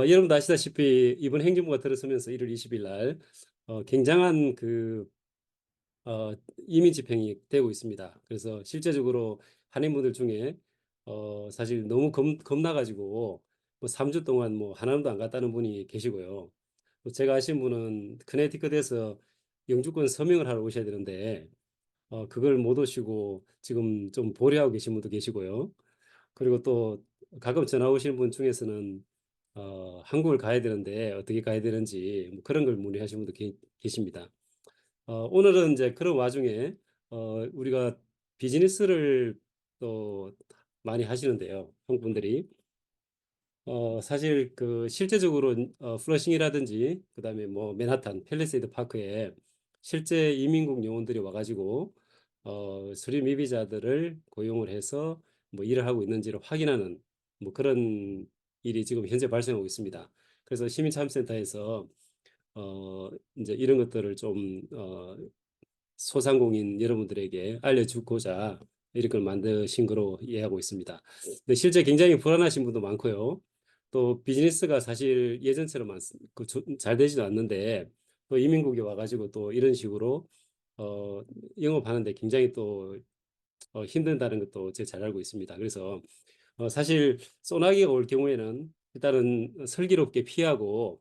여러분도 아시다시피 이번 행정부가 들어서면서 1월 20일 날 굉장한 어, 이민 집행이 되고 있습니다. 그래서 실제적으로 한인분들 중에 사실 너무 겁나가지고 뭐 3주 동안 뭐 하나도 안 갔다는 분이 계시고요. 또 제가 아시는 분은 커네티컷에서 영주권 서명을 하러 오셔야 되는데 그걸 못 오시고 지금 좀 보류하고 계신 분도 계시고요. 그리고 또 가끔 전화 오시는 분 중에서는 한국을 가야 되는데 어떻게 가야 되는지 뭐 그런 걸 문의하시는 분도 계십니다. 오늘은 이제 그런 와중에 우리가 비즈니스를 또 많이 하시는데요. 한국 분들이 사실 그 실제적으로 플러싱이라든지 그다음에 뭐 맨하탄 팰리세이드 파크에 실제 이민국 요원들이 와가지고 수리 미비자들을 고용을 해서 뭐 일을 하고 있는지를 확인하는 뭐 그런 일이 지금 현재 발생하고 있습니다. 그래서 시민참센터에서 이제 이런 것들을 좀 소상공인 여러분들에게 알려주고자 이런 걸 만드신 거로 이해하고 있습니다. 근데 실제 굉장히 불안하신 분도 많고요. 또 비즈니스가 사실 예전처럼 잘 되지도 않는데 또 이민국에 와가지고 또 이런 식으로 어, 영업하는데 굉장히 또 힘든다는 것도 제가 잘 알고 있습니다. 그래서 사실 소나기가 올 경우에는 일단은 슬기롭게 피하고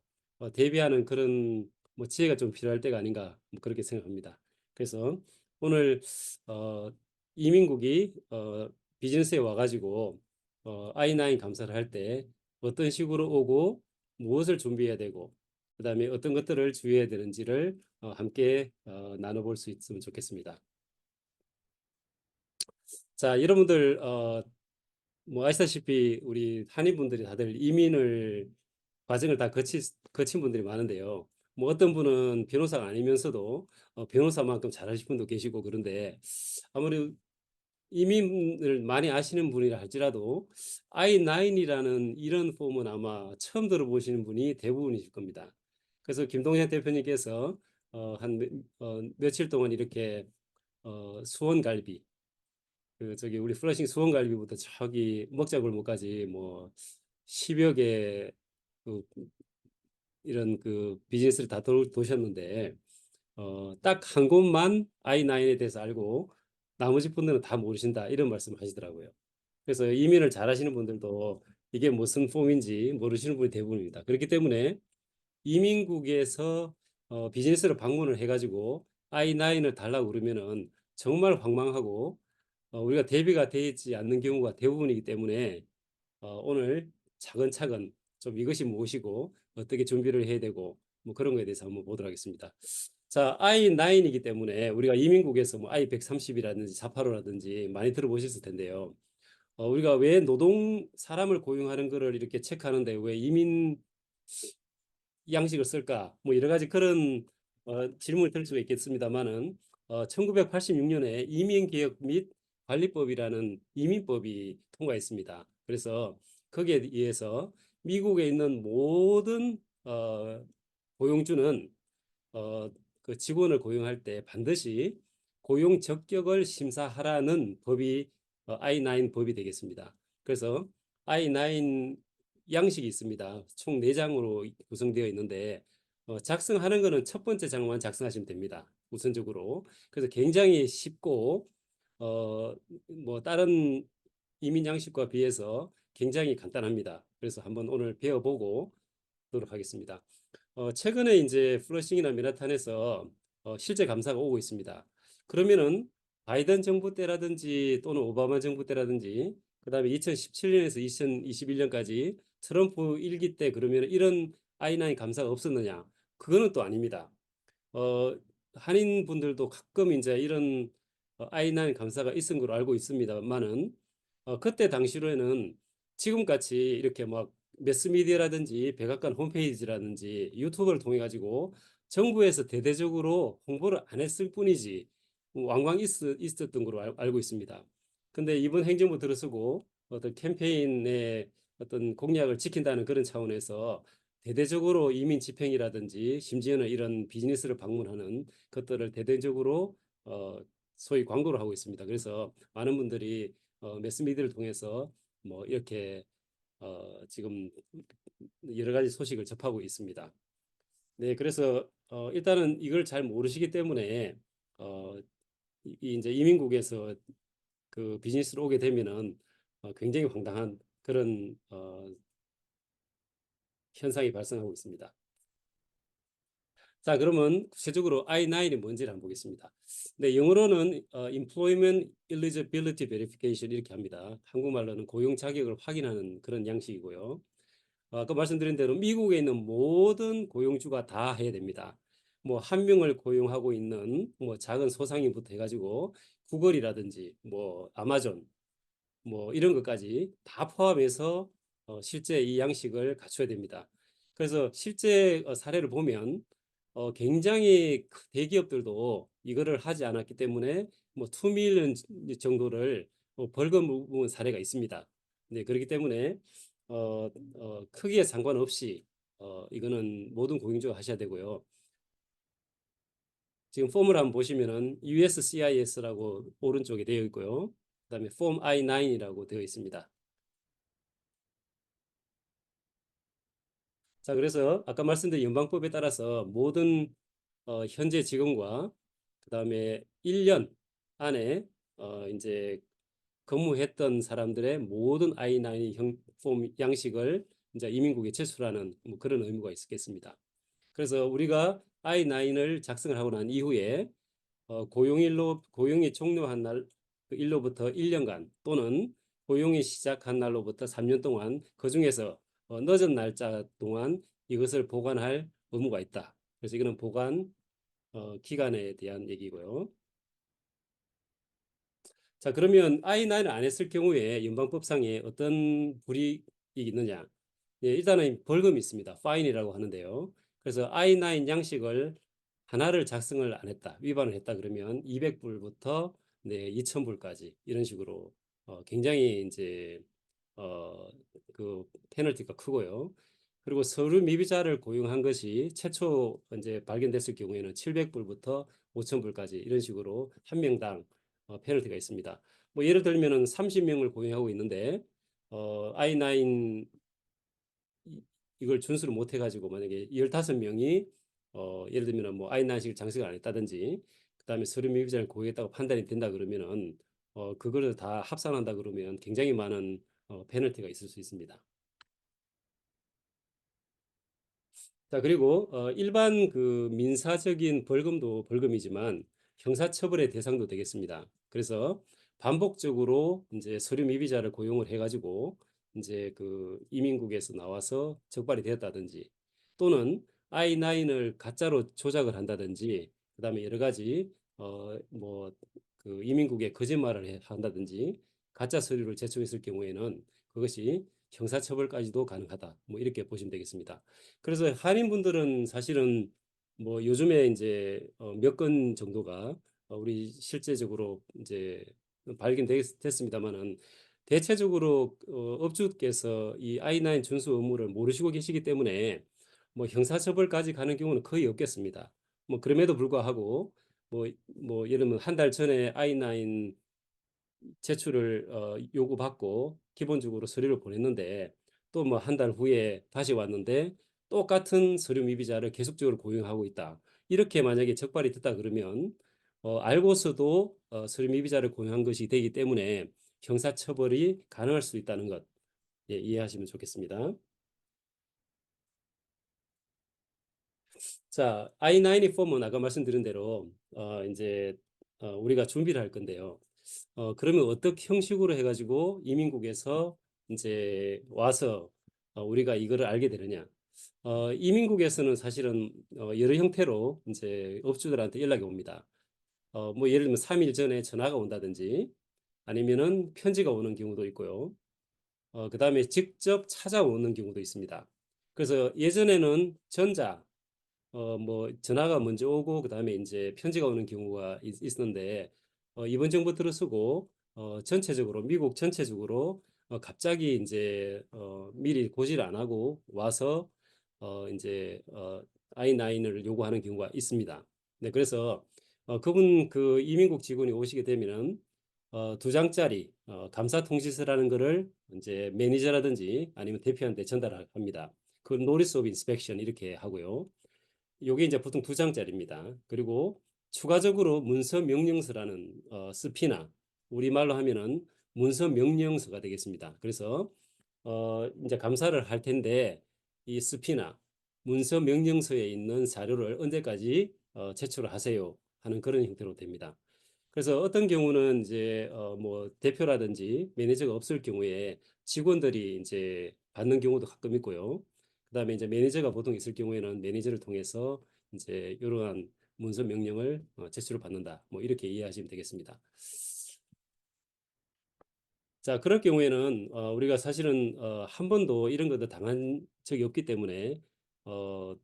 대비하는 그런 뭐 지혜가 좀 필요할 때가 아닌가 뭐 그렇게 생각합니다. 그래서 오늘 어, 이민국이 비즈니스에 와가지고 I9 감사를 할 때 어떤 식으로 오고 무엇을 준비해야 되고 그다음에 어떤 것들을 주의해야 되는지를 함께 나눠볼 수 있으면 좋겠습니다. 자, 여러분들 뭐 아시다시피 우리 한인분들이 다들 이민을 과정을 다 거친 분들이 많은데요. 뭐 어떤 분은 변호사가 아니면서도 변호사만큼 잘하실 분도 계시고 그런데 아무리 이민을 많이 아시는 분이라 할지라도 I9이라는 이런 폼은 아마 처음 들어보시는 분이 대부분이실 겁니다. 그래서 김동현 대표님께서 며칠 동안 이렇게 수원갈비 그 저기 우리 플러싱 수원갈비부터 저기 먹자골목까지 뭐 10여 개 그 이런 그 비즈니스를 다 도셨는데 딱 한 곳만 I9에 대해서 알고 나머지 분들은 다 모르신다 이런 말씀을 하시더라고요. 그래서 이민을 잘 하시는 분들도 이게 무슨 폼인지 모르시는 분이 대부분입니다. 그렇기 때문에 이민국에서 비즈니스를 방문을 해가지고 I9을 달라고 그러면은 정말 황망하고 우리가 대비가 되어 있지 않는 경우가 대부분이기 때문에 오늘 차근차근 좀 이것이 무엇이고 어떻게 준비를 해야 되고 뭐 그런 거에 대해서 한번 보도록 하겠습니다. 자, I9이기 때문에 우리가 이민국에서 뭐 I130이라든지 485라든지 많이 들어보셨을 텐데요. 우리가 왜 노동 사람을 고용하는 거를 이렇게 체크하는데 왜 이민 양식을 쓸까? 뭐 여러 가지 그런 질문을 드릴 수가 있겠습니다만은 1986년에 이민개혁 및 관리법이라는 이민법이 통과했습니다. 그래서 거기에 의해서 미국에 있는 모든 고용주는 그 직원을 고용할 때 반드시 고용 적격을 심사하라는 법이 I9 법이 되겠습니다. 그래서 I9 양식이 있습니다. 총 4장으로 구성되어 있는데 작성하는 거는 첫 번째 장만 작성하시면 됩니다. 우선적으로. 그래서 굉장히 쉽고 뭐 다른 이민 양식과 비해서 굉장히 간단합니다. 그래서 한번 오늘 배워보고 하도록 하겠습니다. 최근에 이제 플러싱이나 맨하탄에서 실제 감사가 오고 있습니다. 그러면은 바이든 정부 때라든지 또는 오바마 정부 때라든지 그다음에 2017년에서 2021년까지 트럼프 일기 때 그러면 이런 I9 감사가 없었느냐? 그거는 또 아닙니다. 어, 한인 분들도 가끔 이제 이런 I9 감사가 있은 걸로 알고 있습니다만은 그때 당시로에는 지금같이 이렇게 막 매스미디어라든지 백악관 홈페이지라든지 유튜브를 통해 가지고 정부에서 대대적으로 홍보를 안 했을 뿐이지 왕왕 있었던 걸로 알고 있습니다. 근데 이번 행정부 들어서고 어떤 캠페인의 어떤 공약을 지킨다는 그런 차원에서 대대적으로 이민 집행이라든지 심지어는 이런 비즈니스를 방문하는 것들을 대대적으로 소위 광고를 하고 있습니다. 그래서 많은 분들이 매스미디어를 통해서 뭐 이렇게 지금 여러 가지 소식을 접하고 있습니다. 네, 그래서 일단은 이걸 잘 모르시기 때문에 어, 이제 이민국에서 그 비즈니스로 오게 되면은 굉장히 황당한 그런 현상이 발생하고 있습니다. 자, 그러면 구체적으로 I-9이 뭔지를 한번 보겠습니다. 네, 영어로는 Employment Eligibility Verification 이렇게 합니다. 한국말로는 고용 자격을 확인하는 그런 양식이고요. 아까 말씀드린 대로 미국에 있는 모든 고용주가 다 해야 됩니다. 뭐 한 명을 고용하고 있는 뭐 작은 소상인부터 해가지고 구글이라든지 뭐 아마존 뭐 이런 것까지 다 포함해서 실제 이 양식을 갖춰야 됩니다. 그래서 실제 사례를 보면 굉장히 대기업들도 이거를 하지 않았기 때문에 뭐 2밀리언 정도를 벌금 물은 사례가 있습니다. 네, 그렇기 때문에 크기에 상관없이 이거는 모든 고객주가 하셔야 되고요. 지금 폼을 한번 보시면은 USCIS라고 오른쪽에 되어 있고요. 그다음에 폼 I-9이라고 되어 있습니다. 자, 그래서 아까 말씀드린 연방법에 따라서 모든 현재 직원과 그다음에 1년 안에 이제 근무했던 사람들의 모든 I-9 폼 양식을 이제 이민국에 제출하는 뭐 그런 의무가 있겠습니다. 그래서 우리가 I-9을 작성을 하고 난 이후에 고용이 종료한 날 그 일로부터 1년간 또는 고용이 시작한 날로부터 3년 동안 그중에서 늦은 날짜 동안 이것을 보관할 의무가 있다. 그래서 이거는 보관 기간에 대한 얘기고요. 자, 그러면 I-9을 안 했을 경우에 연방법상에 어떤 불이익이 있느냐? 예, 일단은 벌금이 있습니다. 파인이라고 하는데요. 그래서 I-9 양식을 하나를 작성을 안 했다, 위반을 했다 그러면 200불부터 네, 2,000불까지 이런 식으로 굉장히 이제 어, 그 페널티가 크고요. 그리고 서류 미비자를 고용한 것이 최초 이제 발견됐을 경우에는 700불부터 5,000불까지 이런 식으로 한 명당 페널티가 있습니다. 뭐 예를 들면은 30명을 고용하고 있는데 I9 이걸 준수를 못 해가지고 만약에 15명이 예를 들면 뭐 I9식 장식을 안 했다든지 그다음에 서류 미비자를 고용했다고 판단이 된다 그러면은 그거를 다 합산한다 그러면 굉장히 많은 페널티가 있을 수 있습니다. 자, 그리고 일반 그 민사적인 벌금도 벌금이지만 형사처벌의 대상도 되겠습니다. 그래서 반복적으로 이제 서류 미비자를 고용을 해가지고 이제 그 이민국에서 나와서 적발이 되었다든지 또는 I9을 가짜로 조작을 한다든지 그다음에 여러 가지 뭐 그 이민국에 거짓말을 한다든지 가짜 서류를 제출했을 경우에는 그것이 형사처벌까지도 가능하다. 뭐 이렇게 보시면 되겠습니다. 그래서 한인분들은 사실은 뭐 요즘에 이제 몇 건 정도가 우리 실제적으로 이제 발견됐습니다만은 대체적으로 업주께서 이 I9 준수 의무를 모르시고 계시기 때문에 뭐 형사처벌까지 가는 경우는 거의 없겠습니다. 뭐 그럼에도 불구하고 예를 들면 한 달 전에 I9 제출을 요구받고 기본적으로 서류를 보냈는데 또 뭐 한 달 후에 다시 왔는데 똑같은 서류 미비자를 계속적으로 고용하고 있다. 이렇게 만약에 적발이 됐다 그러면 알고서도 서류 미비자를 고용한 것이 되기 때문에 형사처벌이 가능할 수 있다는 것 예, 이해하시면 좋겠습니다. 자, I-9 폼은 아까 말씀드린 대로 이제 우리가 준비를 할 건데요. 그러면 어떻게 형식으로 해가지고 이민국에서 이제 와서 우리가 이거를 알게 되느냐? 이민국에서는 사실은 여러 형태로 이제 업주들한테 연락이 옵니다. 뭐 예를 들면 3일 전에 전화가 온다든지 아니면은 편지가 오는 경우도 있고요. 그다음에 직접 찾아오는 경우도 있습니다. 그래서 예전에는 뭐 전화가 먼저 오고 그다음에 이제 편지가 오는 경우가 있었는데 이번 정부 들어서고 전체적으로 미국 전체적으로 갑자기 이제 미리 고지를 안 하고 와서 이제 I9을 요구하는 경우가 있습니다. 네, 그래서 그분 그 이민국 직원이 오시게 되면은 두 장짜리 감사 통지서라는 거를 이제 매니저라든지 아니면 대표한테 전달합니다. 그 노리스 오브 인스펙션 이렇게 하고요. 요게 이제 보통 두 장짜리입니다. 그리고 추가적으로 문서 명령서라는 스피나 우리말로 하면은 문서 명령서가 되겠습니다. 그래서 이제 감사를 할 텐데 이 스피나 문서 명령서에 있는 자료를 언제까지 제출을 하세요 하는 그런 형태로 됩니다. 그래서 어떤 경우는 이제 뭐 대표라든지 매니저가 없을 경우에 직원들이 이제 받는 경우도 가끔 있고요. 그다음에 이제 매니저가 보통 있을 경우에는 매니저를 통해서 이제 이러한 문서 명령을 제출을 받는다. 뭐 이렇게 이해하시면 되겠습니다. 자, 그럴 경우에는 우리가 사실은 한 번도 이런 것도 당한 적이 없기 때문에 어,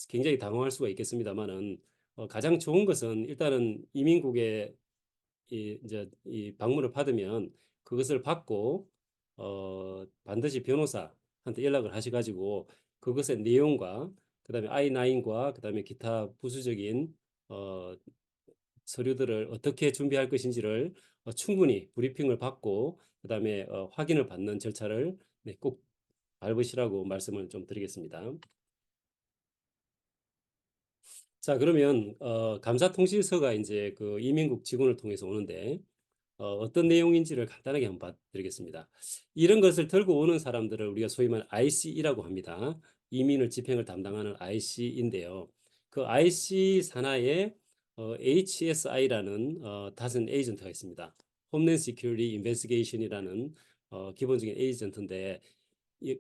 굉장히 당황할 수가 있겠습니다만은 가장 좋은 것은 일단은 이민국에 이제 이 방문을 받으면 그것을 받고 반드시 변호사한테 연락을 하셔가지고 그것의 내용과 그다음에 I9과 그다음에 기타 부수적인 어, 서류들을 어떻게 준비할 것인지를 충분히 브리핑을 받고 그다음에 확인을 받는 절차를 네, 꼭 밟으시라고 말씀을 좀 드리겠습니다. 자, 그러면 감사 통지서가 이제 그 이민국 직원을 통해서 오는데 어떤 내용인지를 간단하게 한번 봐드리겠습니다. 이런 것을 들고 오는 사람들을 우리가 소위 말하는 IC이라고 합니다. 이민을 집행을 담당하는 IC인데요. 그 IC 산하에 HSI라는 다른 에이전트가 있습니다. 홈랜드 시큐리티 인베스티게이션이라는 기본적인 에이전트인데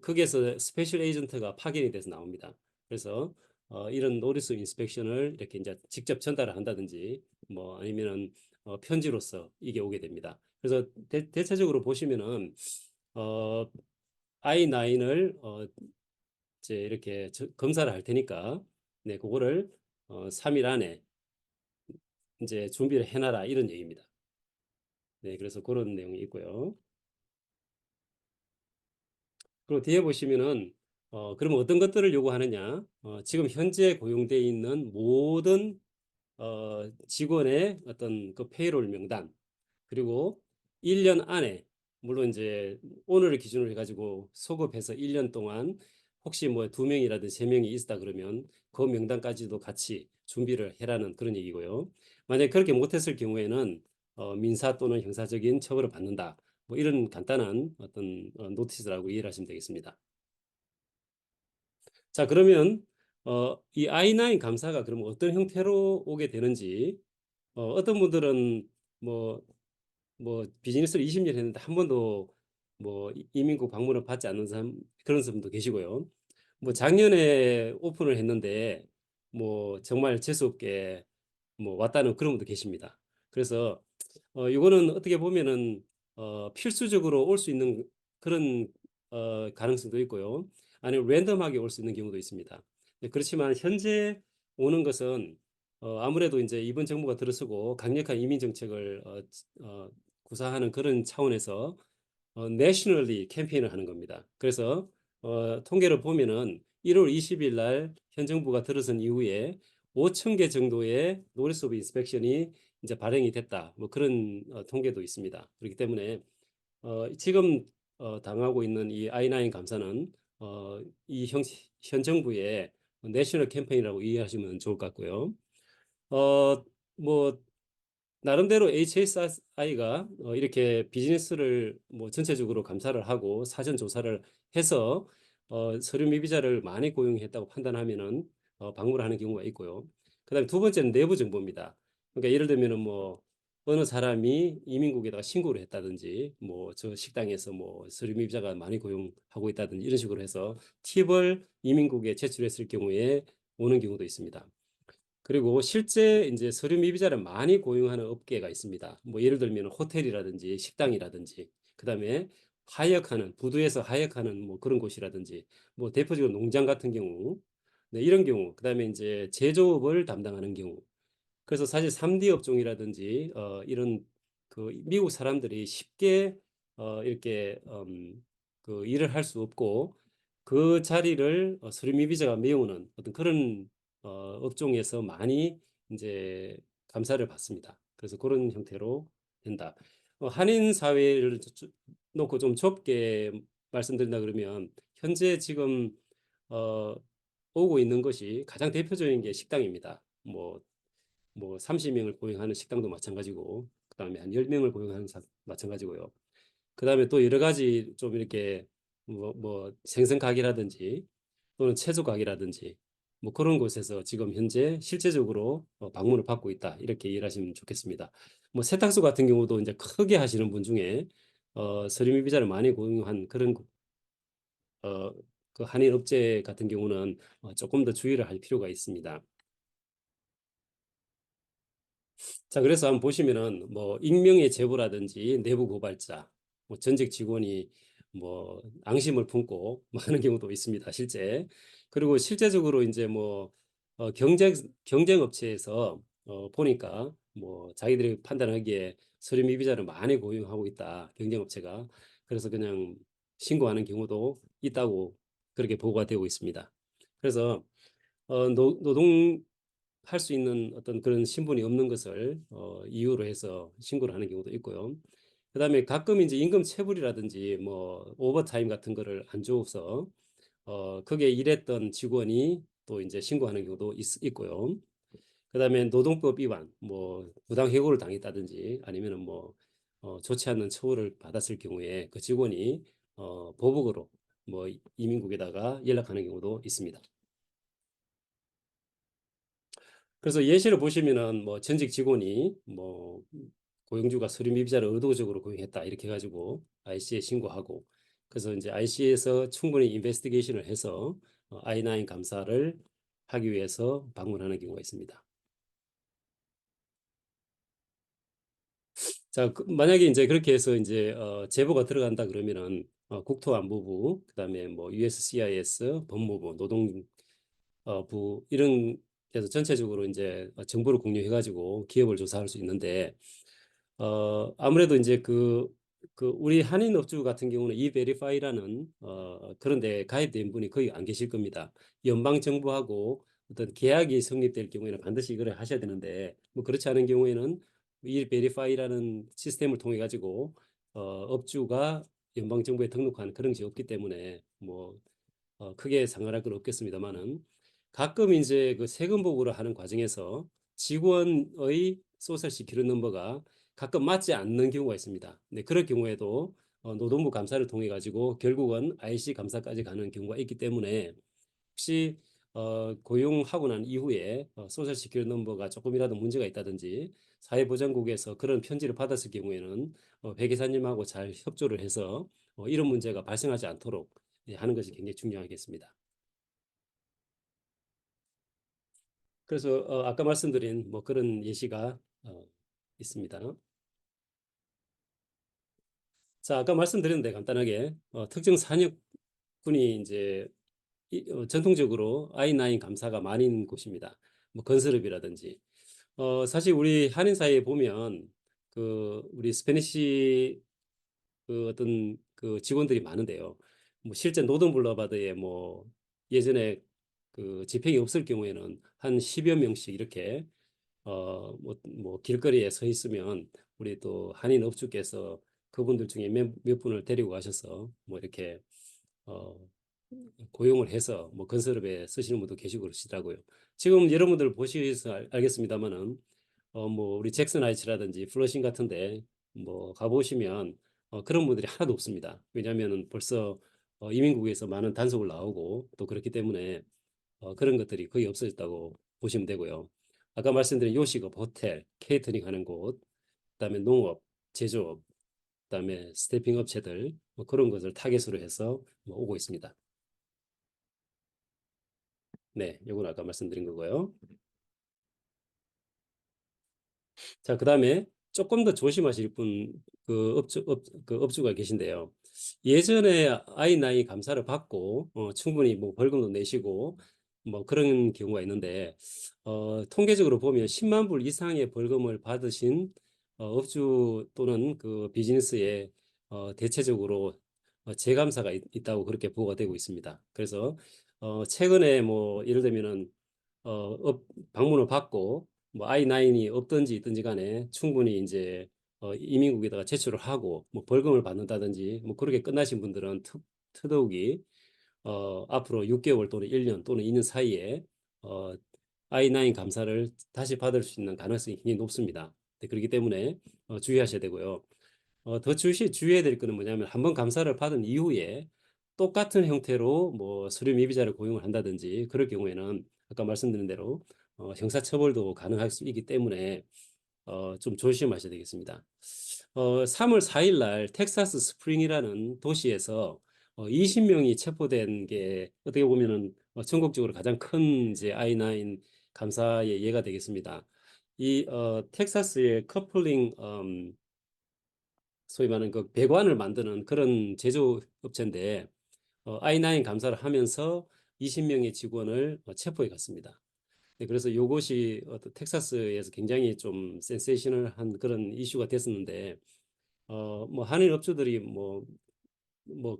거기에서 스페셜 에이전트가 파견이 돼서 나옵니다. 그래서 이런 노리스 인스펙션을 이렇게 이제 직접 전달을 한다든지 뭐 아니면은 편지로서 이게 오게 됩니다. 그래서 대체적으로 보시면은 어, I9을 이제 이렇게 검사를 할 테니까 네, 그거를 3일 안에 이제 준비를 해놔라 이런 얘기입니다. 네, 그래서 그런 내용이 있고요. 그리고 뒤에 보시면은 그러면 어떤 것들을 요구하느냐? 지금 현재 고용되어 있는 모든 직원의 어떤 그 페이롤 명단 그리고 1년 안에 물론 이제 오늘을 기준으로 해가지고 소급해서 1년 동안 혹시 뭐 두 명이라든지 세 명이 있다 그러면 그 명단까지도 같이 준비를 해라는 그런 얘기고요. 만약에 그렇게 못했을 경우에는 민사 또는 형사적인 처벌을 받는다. 뭐 이런 간단한 어떤 노티스라고 이해를 하시면 되겠습니다. 자, 그러면 이 I9 감사가 그러면 어떤 형태로 오게 되는지 어떤 분들은 뭐 비즈니스를 20년 했는데 한 번도 뭐 이민국 방문을 받지 않는 사람 그런 분도 계시고요. 뭐 작년에 오픈을 했는데 뭐 정말 재수 없게 뭐 왔다는 그런 분도 계십니다. 그래서 이거는 어떻게 보면은 필수적으로 올 수 있는 그런 가능성도 있고요. 아니면 랜덤하게 올 수 있는 경우도 있습니다. 네, 그렇지만 현재 오는 것은 아무래도 이제 이번 정부가 들어서고 강력한 이민 정책을 구사하는 그런 차원에서 내셔널리 캠페인을 하는 겁니다. 그래서 통계를 보면은 1월 20일 날 현 정부가 들어선 이후에 5천 개 정도의 노리스 오브 인스펙션이 이제 발행이 됐다. 뭐 그런 통계도 있습니다. 그렇기 때문에 지금 당하고 있는 이 I9 감사는 현 정부의 내셔널 캠페인이라고 이해하시면 좋을 것 같고요. 뭐 나름대로 HSI가 이렇게 비즈니스를 뭐 전체적으로 감사를 하고 사전 조사를 해서 서류 미비자를 많이 고용했다고 판단하면은 방문을 하는 경우가 있고요. 그다음에 두 번째는 내부 정보입니다. 그러니까 예를 들면은 뭐 어느 사람이 이민국에다가 신고를 했다든지 뭐 저 식당에서 뭐 서류 미비자가 많이 고용하고 있다든지 이런 식으로 해서 팁을 이민국에 제출했을 경우에 오는 경우도 있습니다. 그리고 실제 이제 서류 미비자를 많이 고용하는 업계가 있습니다. 뭐 예를 들면 호텔이라든지 식당이라든지 그다음에 하역하는 부두에서 하역하는 뭐 그런 곳이라든지 뭐 대표적으로 농장 같은 경우 네, 이런 경우 그다음에 이제 제조업을 담당하는 경우 그래서 사실 3D 업종이라든지 이런 그 미국 사람들이 쉽게 이렇게 그 일을 할 수 없고 그 자리를 서류 미비자가 메우는 어떤 그런 업종에서 많이 이제 감사를 받습니다. 그래서 그런 형태로 된다. 한인 사회를 놓고 좀 좁게 말씀드린다 그러면 현재 지금 어, 오고 있는 것이 가장 대표적인 게 식당입니다. 뭐 30명을 고용하는 식당도 마찬가지고 그다음에 한 10명을 고용하는 마찬가지고요. 그다음에 또 여러 가지 좀 이렇게 뭐 생선 가게라든지 또는 채소 가게라든지 뭐 그런 곳에서 지금 현재 실제적으로 방문을 받고 있다. 이렇게 이해하시면 좋겠습니다. 뭐 세탁소 같은 경우도 이제 크게 하시는 분 중에 서류 미비자를 많이 고용한 그런 어, 그 한인 업체 같은 경우는 조금 더 주의를 할 필요가 있습니다. 자, 그래서 한번 보시면은 뭐 익명의 제보라든지 내부 고발자, 뭐 전직 직원이 뭐 앙심을 품고 뭐 하는 경우도 있습니다, 실제. 그리고 실제적으로 이제 뭐 경쟁 업체에서 보니까 뭐 자기들이 판단하기에 서류 미비자를 많이 고용하고 있다, 경쟁 업체가. 그래서 그냥 신고하는 경우도 있다고 그렇게 보고가 되고 있습니다. 그래서 노동 할 수 있는 어떤 그런 신분이 없는 것을 이유로 해서 신고를 하는 경우도 있고요. 그다음에 가끔 이제 임금 체불이라든지 뭐 오버타임 같은 거를 안 줘서 거기에 일했던 직원이 또 이제 신고하는 경우도 있고요. 그다음에 노동법 위반, 뭐 부당 해고를 당했다든지 아니면은 뭐 좋지 않는 처우를 받았을 경우에 그 직원이 보복으로 뭐 이민국에다가 연락하는 경우도 있습니다. 그래서 예시를 보시면은 뭐 전직 직원이 뭐 고용주가 서류 미비자를 의도적으로 고용했다 이렇게 해가지고 IC에 신고하고 그래서 이제 IC에서 충분히 인베스티게이션을 해서 I9 감사를 하기 위해서 방문하는 경우가 있습니다. 자, 만약에 이제 그렇게 해서 이제 제보가 들어간다 그러면은 국토안보부, 그다음에 뭐 USCIS, 법무부, 부 이런 데서 전체적으로 이제 정보를 공유해가지고 기업을 조사할 수 있는데 아무래도 이제 그 우리 한인 업주 같은 경우는 이베리파이라는 그런 데 가입된 분이 거의 안 계실 겁니다. 연방 정부하고 어떤 계약이 성립될 경우에는 반드시 이걸 하셔야 되는데 뭐 그렇지 않은 경우에는 이베리파이라는 시스템을 통해 가지고 업주가 연방 정부에 등록한 그런 것이 없기 때문에 뭐 크게 상관할 건 없겠습니다만은 가끔 이제 그 세금 보고를 하는 과정에서 직원의 소셜 시큐리티 넘버가 가끔 맞지 않는 경우가 있습니다. 네, 그럴 경우에도 노동부 감사를 통해 가지고 결국은 IC 감사까지 가는 경우가 있기 때문에 혹시 고용하고 난 이후에 소셜 시큐리티 넘버가 조금이라도 문제가 있다든지 사회보장국에서 그런 편지를 받았을 경우에는 회계사님하고 잘 협조를 해서 이런 문제가 발생하지 않도록 하는 것이 굉장히 중요하겠습니다. 그래서 아까 말씀드린 뭐 그런 예시가 있습니다. 자, 아까 말씀드렸는데 간단하게 특정 산업군이 이제 전통적으로 I9 감사가 많은 곳입니다. 뭐 건설업이라든지 사실 우리 한인 사회에 보면 그 우리 스페니시 그 어떤 그 직원들이 많은데요. 뭐 실제 노동블러바드에 뭐 예전에 그 집행이 없을 경우에는 한 10여 명씩 이렇게 뭐 길거리에 서 있으면 우리 또 한인 업주께서 그분들 중에 몇 분을 데리고 가셔서 뭐 이렇게 어 고용을 해서 뭐 건설업에 쓰시는 분도 계시고 그러시더라고요. 지금 여러분들 보시서 알겠습니다만은 뭐 우리 잭슨 하이츠라든지 플러싱 같은데 뭐 가보시면 그런 분들이 하나도 없습니다. 왜냐하면은 벌써 이민국에서 많은 단속을 나오고 또 그렇기 때문에 그런 것들이 거의 없어졌다고 보시면 되고요. 아까 말씀드린 요식업, 호텔, 케이터링 하는 곳, 그다음에 농업, 제조업, 그다음에 스태핑 업체들 뭐 그런 것을 타겟으로 해서 뭐 오고 있습니다. 네, 요건 아까 말씀드린 거고요. 자, 그다음에 조금 더 조심하실 그 업주가 계신데요. 예전에 I9 감사를 받고 충분히 뭐 벌금도 내시고 뭐 그런 경우가 있는데 통계적으로 보면 10만 불 이상의 벌금을 받으신 업주 또는 그 비즈니스에 대체적으로 재감사가 있다고 그렇게 보고가 되고 있습니다. 그래서 최근에 뭐 예를 들면은 방문을 받고 뭐 I9이 없든지 있든지 간에 충분히 이제 이민국에다가 제출을 하고 뭐 벌금을 받는다든지 뭐 그렇게 끝나신 분들은 더욱이 앞으로 6개월 또는 1년 또는 2년 사이에 어, I9 감사를 다시 받을 수 있는 가능성이 굉장히 높습니다. 네, 그렇기 때문에 주의하셔야 되고요. 더 주의해야 될 거는 뭐냐면 한번 감사를 받은 이후에 똑같은 형태로 뭐 서류 미비자를 고용을 한다든지 그럴 경우에는 아까 말씀드린 대로 형사처벌도 가능할 수 있기 때문에 좀 조심하셔야 되겠습니다. 3월 4일 날 텍사스 스프링이라는 도시에서 20명이 체포된 게 어떻게 보면은 전국적으로 가장 큰 이제 I9 감사의 예가 되겠습니다. 이 텍사스의 커플링 소위 말하는 그 배관을 만드는 그런 제조업체인데 I9 감사를 하면서 20명의 직원을 체포해 갔습니다. 네, 그래서 이것이 텍사스에서 굉장히 좀 센세이셔널한 그런 이슈가 됐었는데 뭐 한인 업주들이 뭐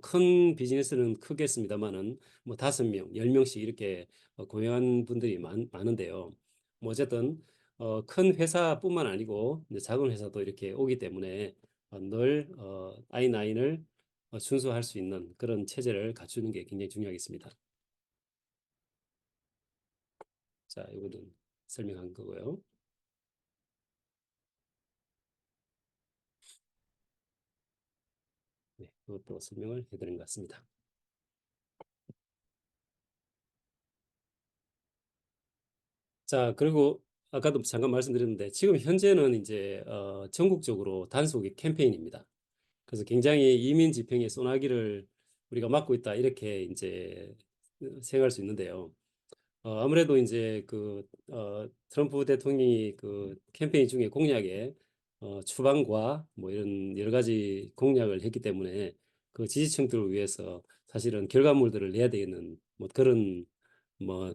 큰 비즈니스는 크겠습니다만은 뭐 5명, 10명씩 이렇게 고용한 분들이 많은데요. 뭐 어쨌든 큰 회사뿐만 아니고 이제 작은 회사도 이렇게 오기 때문에 늘 I9을 준수할 수 있는 그런 체제를 갖추는 게 굉장히 중요하겠습니다. 자, 이거는 설명한 거고요. 네, 그것도 설명을 해드린 것 같습니다. 자, 그리고 아까도 잠깐 말씀드렸는데 지금 현재는 이제 전국적으로 단속의 캠페인입니다. 그래서 굉장히 이민 집행의 소나기를 우리가 맞고 있다 이렇게 이제 생각할 수 있는데요. 아무래도 이제 트럼프 대통령이 그 캠페인 중에 공약에 추방과 뭐 이런 여러 가지 공약을 했기 때문에 그 지지층들을 위해서 사실은 결과물들을 내야 되는 뭐 그런 뭐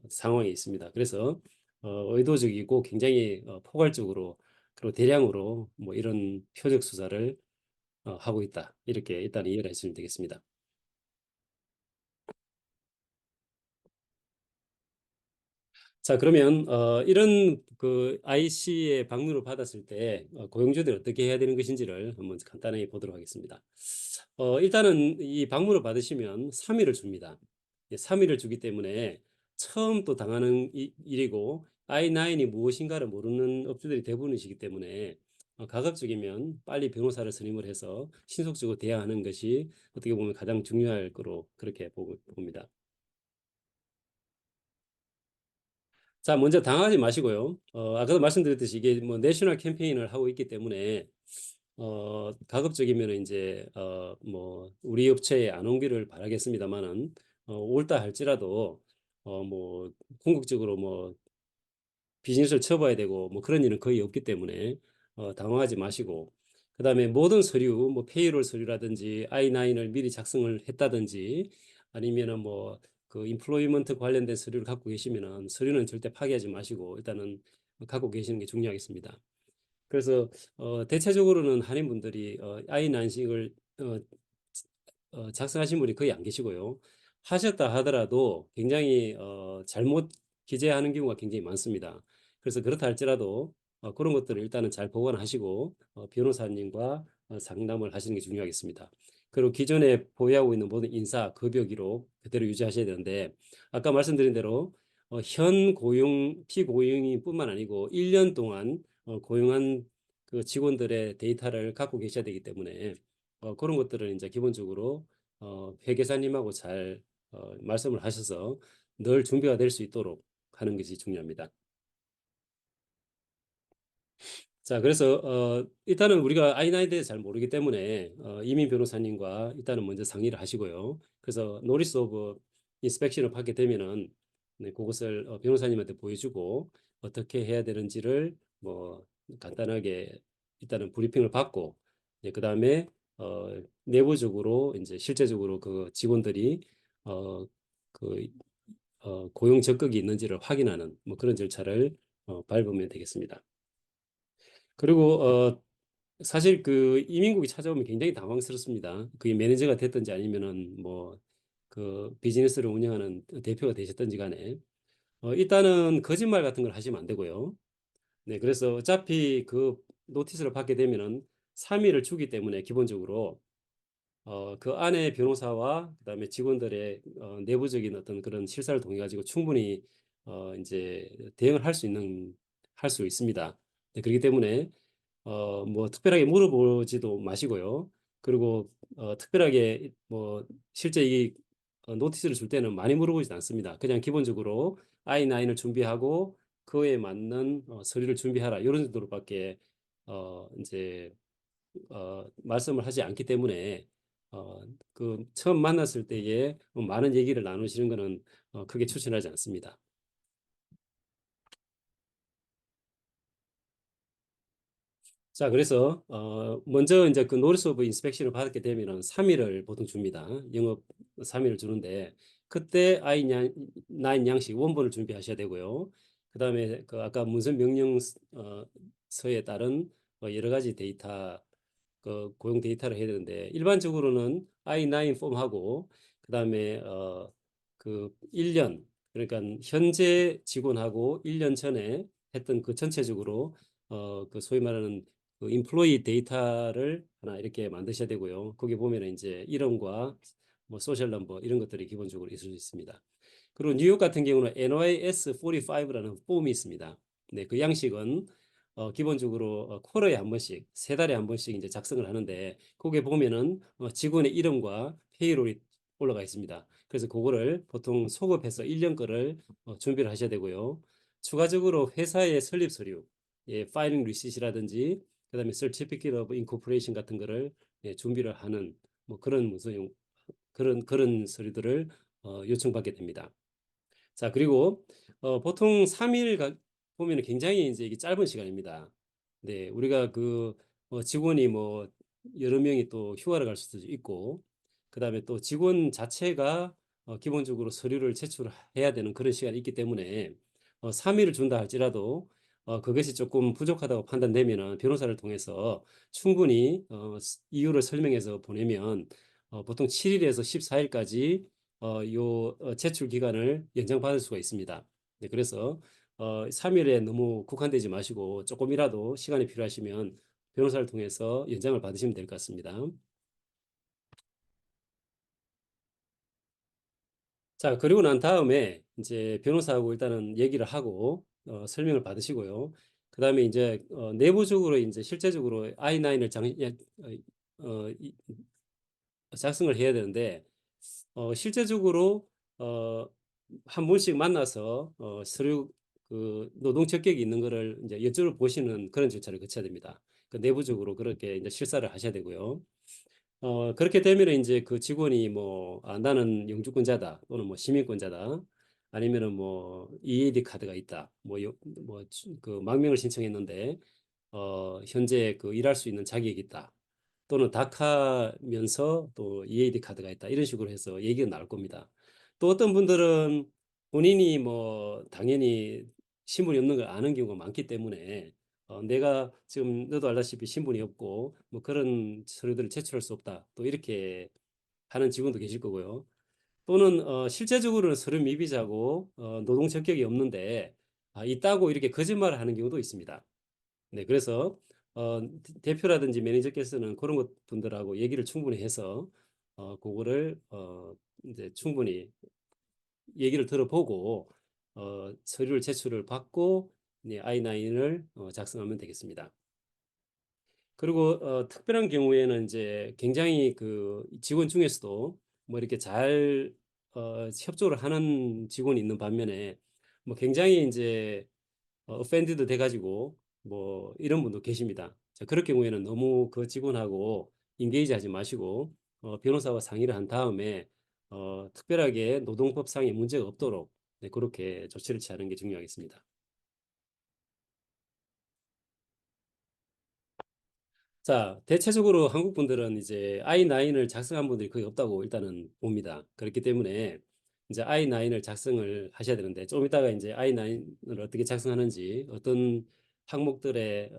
상황이 있습니다. 그래서 의도적이고 굉장히 포괄적으로 그리고 대량으로 뭐 이런 표적 수사를 하고 있다. 이렇게 일단 이해를 했으면 되겠습니다. 자, 그러면 이런 그 IC의 방문을 받았을 때 고용주들이 어떻게 해야 되는 것인지를 한번 간단하게 보도록 하겠습니다. 일단은 이 방문을 받으시면 3일을 줍니다. 3일을 주기 때문에 처음 또 당하는 일이고 I9이 무엇인가를 모르는 업주들이 대부분이시기 때문에 가급적이면 빨리 변호사를 선임을 해서 신속적으로 대응하는 것이 어떻게 보면 가장 중요할 거로 그렇게 봅니다. 자, 먼저 당하지 마시고요. 아까도 말씀드렸듯이 이게 뭐 내셔널 캠페인을 하고 있기 때문에 가급적이면 이제 뭐 우리 업체에 안 오기를 바라겠습니다만은 올다 할지라도 뭐 궁극적으로 뭐 비즈니스를 쳐봐야 되고 뭐 그런 일은 거의 없기 때문에 당황하지 마시고 그다음에 모든 서류 뭐 페이롤 서류라든지 I9을 미리 작성을 했다든지 아니면은 뭐 그 인플로이먼트 관련된 서류를 갖고 계시면은 서류는 절대 파기하지 마시고 일단은 갖고 계시는 게 중요하겠습니다. 그래서 대체적으로는 한인분들이 I9식을 작성하신 분이 거의 안 계시고요. 하셨다 하더라도 굉장히 잘못 기재하는 경우가 굉장히 많습니다. 그래서 그렇다 할지라도 그런 것들을 일단은 잘 보관하시고 변호사님과 상담을 하시는 게 중요하겠습니다. 그리고 기존에 보유하고 있는 모든 인사, 급여 기록 그대로 유지하셔야 되는데 아까 말씀드린 대로 현 고용, 피고용인뿐만 아니고 1년 동안 고용한 그 직원들의 데이터를 갖고 계셔야 되기 때문에 그런 것들을 이제 기본적으로 회계사님하고 잘 말씀을 하셔서 늘 준비가 될 수 있도록 하는 것이 중요합니다. 자, 그래서 일단은 우리가 아이나이에 대해서 잘 모르기 때문에 이민 변호사님과 일단은 먼저 상의를 하시고요. 그래서 노리스 오브 인스펙션을 받게 되면은 네, 그것을 변호사님한테 보여주고 어떻게 해야 되는지를 뭐 간단하게 일단은 브리핑을 받고 그다음에 내부적으로 이제 실제적으로 그 직원들이 어, 그 고용 적극이 있는지를 확인하는 뭐 그런 절차를 밟으면 되겠습니다. 그리고 사실 그 이민국이 찾아오면 굉장히 당황스럽습니다. 그게 매니저가 됐든지 아니면은 뭐 그 비즈니스를 운영하는 대표가 되셨든지 간에 일단은 거짓말 같은 걸 하시면 안 되고요. 네, 그래서 어차피 그 노티스를 받게 되면은 3일을 주기 때문에 기본적으로 그 안에 변호사와 그다음에 직원들의 내부적인 어떤 그런 실사를 통해 가지고 충분히 이제 대응을 할 수 있습니다. 네, 그렇기 때문에 뭐 특별하게 물어보지도 마시고요. 그리고 특별하게 뭐 실제 이 노티스를 줄 때는 많이 물어보지 않습니다. 그냥 기본적으로 I9을 준비하고 그에 맞는 서류를 준비하라 이런 정도로밖에 이제 말씀을 하지 않기 때문에 어, 그 처음 만났을 때에 많은 얘기를 나누시는 것은 크게 추천하지 않습니다. 자, 그래서 먼저 이제 그 노리스 오브 인스펙션을 받게 되면은 3일을 보통 줍니다. 영업 3일을 주는데 그때 I9 양식 원본을 준비하셔야 되고요. 그다음에 그 아까 문서 명령 서에 따른 여러 가지 데이터 그 고용 데이터를 해야 되는데 일반적으로는 I9 폼하고 그다음에 그 1년 그러니까 현재 직원하고 1년 전에 했던 그 전체적으로 그 소위 말하는 그 인플로이 데이터를 하나 이렇게 만드셔야 되고요. 거기 보면은 이제 이름과 뭐 소셜 넘버 이런 것들이 기본적으로 있을 수 있습니다. 그리고 뉴욕 같은 경우는 NYS45라는 폼이 있습니다. 네, 그 양식은 기본적으로 쿼터에 한 번씩, 세 달에 한 번씩 이제 작성을 하는데 거기에 보면은 직원의 이름과 페이롤이 올라가 있습니다. 그래서 그거를 보통 소급해서 1년 거를 준비를 하셔야 되고요. 추가적으로 회사의 설립 서류, 예, 파일링 리시트라든지 그다음에 Certificate of Incorporation 같은 거를 예, 준비를 하는 뭐 그런 무슨 그런 서류들을 요청받게 됩니다. 자, 그리고 보통 3일 보면은 굉장히 이제 이게 짧은 시간입니다. 네, 우리가 그 직원이 뭐 여러 명이 또 휴가를 갈 수도 있고, 그다음에 또 직원 자체가 기본적으로 서류를 제출해야 되는 그런 시간이 있기 때문에 3일을 준다 할지라도 그것이 조금 부족하다고 판단되면은 변호사를 통해서 충분히 이유를 설명해서 보내면 보통 7일에서 14일까지 요 제출 기간을 연장받을 수가 있습니다. 네, 그래서 3일에 너무 국한되지 마시고 조금이라도 시간이 필요하시면 변호사를 통해서 연장을 받으시면 될 것 같습니다. 자, 그리고 난 다음에 이제 변호사하고 일단은 얘기를 하고 설명을 받으시고요. 그다음에 이제 내부적으로 이제 실제적으로 I9을 작성을 해야 되는데 실제적으로 어, 한 분씩 만나서 서류 그 노동 적격이 있는 거를 이제 여쭤 보시는 그런 절차를 거쳐야 됩니다. 그 내부적으로 그렇게 이제 실사를 하셔야 되고요. 그렇게 되면 이제 그 직원이 뭐 나는 영주권자다 또는 뭐 시민권자다 아니면은 뭐 EAD 카드가 있다 뭐그 망명을 신청했는데 현재 그 일할 수 있는 자격이 있다 또는 다카면서 또 EAD 카드가 있다. 이런 식으로 해서 얘기가 나올 겁니다. 또 어떤 분들은 본인이 뭐 당연히 신분이 없는 걸 아는 경우가 많기 때문에 내가 지금 너도 알다시피 신분이 없고 뭐 그런 서류들을 제출할 수 없다. 또 이렇게 하는 직원도 계실 거고요. 또는 실제적으로는 서류 미비자고 노동 적격이 없는데 있다고 이렇게 거짓말을 하는 경우도 있습니다. 네, 그래서 대표라든지 매니저께서는 그런 것 분들하고 얘기를 충분히 해서 그거를 이제 충분히 얘기를 들어보고 서류를 제출을 받고 네, I9을 작성하면 되겠습니다. 그리고 특별한 경우에는 이제 굉장히 그 직원 중에서도 뭐 이렇게 잘 협조를 하는 직원이 있는 반면에 뭐 굉장히 이제 offended 돼가지고 뭐 이런 분도 계십니다. 자, 그럴 경우에는 너무 그 직원하고 인게이지 하지 마시고 변호사와 상의를 한 다음에 특별하게 노동법상의 문제가 없도록 네, 그렇게 조치를 취하는 게 중요하겠습니다. 자, 대체적으로 한국 분들은 이제 I9을 작성한 분들이 거의 없다고 일단은 봅니다. 그렇기 때문에 이제 I9을 작성을 하셔야 되는데 좀 이따가 이제 I9을 어떻게 작성하는지 어떤 항목들의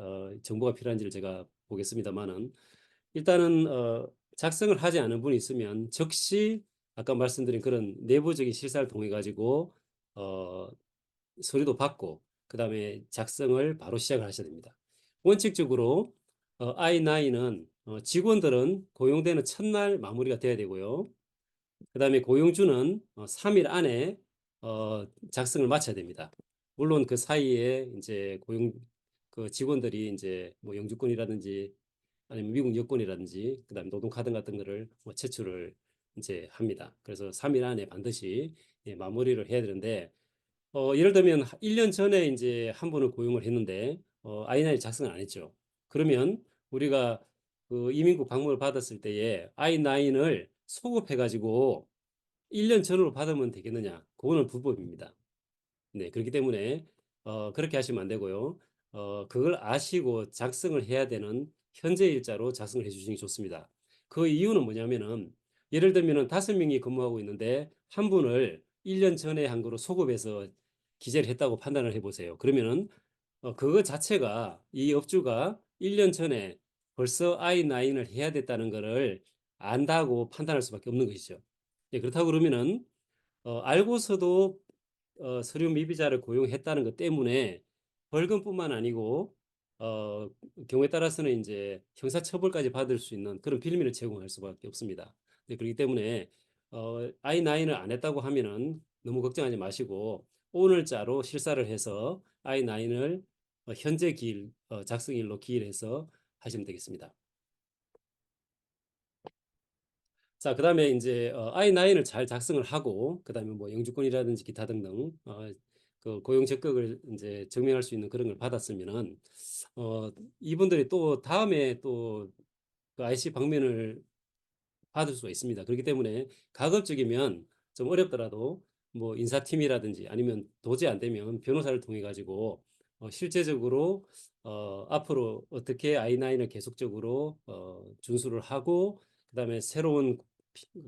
정보가 필요한지를 제가 보겠습니다만은 일단은 작성을 하지 않은 분이 있으면 즉시 아까 말씀드린 그런 내부적인 실사를 통해 가지고 어, 서류도 받고 그다음에 작성을 바로 시작을 하셔야 됩니다. 원칙적으로 I9은 직원들은 고용되는 첫날 마무리가 돼야 되고요. 그다음에 고용주는 3일 안에 작성을 마쳐야 됩니다. 물론 그 사이에 이제 그 직원들이 이제 뭐 영주권이라든지 아니면 미국 여권이라든지 그다음에 노동 카드 같은 거를 뭐 제출을 이제 합니다. 그래서 3일 안에 반드시 예, 마무리를 해야 되는데 예를 들면 1년 전에 이제 한 분을 고용을 했는데 I9 작성을 안 했죠. 그러면 우리가 그 이민국 방문을 받았을 때에 I9을 소급해 가지고 1년 전으로 받으면 되겠느냐? 그거는 불법입니다. 네, 그렇기 때문에 그렇게 하시면 안 되고요. 그걸 아시고 작성을 해야 되는 현재 일자로 작성을 해주시는 게 좋습니다. 그 이유는 뭐냐면은 예를 들면은 5명이 근무하고 있는데 한 분을 1년 전에 한 거로 소급해서 기재를 했다고 판단을 해보세요. 그러면은 그거 자체가 이 업주가 1년 전에 벌써 I9을 해야 됐다는 거를 안다고 판단할 수밖에 없는 것이죠. 예, 그렇다고 그러면은 알고서도 서류 미비자를 고용했다는 것 때문에 벌금뿐만 아니고 어, 경우에 따라서는 이제 형사처벌까지 받을 수 있는 그런 빌미를 제공할 수밖에 없습니다. 네, 그렇기 때문에 I9을 안 했다고 하면은 너무 걱정하지 마시고 오늘자로 실사를 해서 I9을 현재 기일 작성일로 기일해서 하시면 되겠습니다. 자, 그다음에 이제 I9을 잘 작성을 하고 그다음에 뭐 영주권이라든지 기타 등등 그 고용 적격을 이제 증명할 수 있는 그런 걸 받았으면은 어, 이분들이 또 다음에 또 그 IC 방면을 받을 수가 있습니다. 그렇기 때문에 가급적이면 좀 어렵더라도 뭐 인사팀이라든지 아니면 도저히 안 되면 변호사를 통해 가지고 실제적으로 앞으로 어떻게 I9을 계속적으로 준수를 하고 그다음에 새로운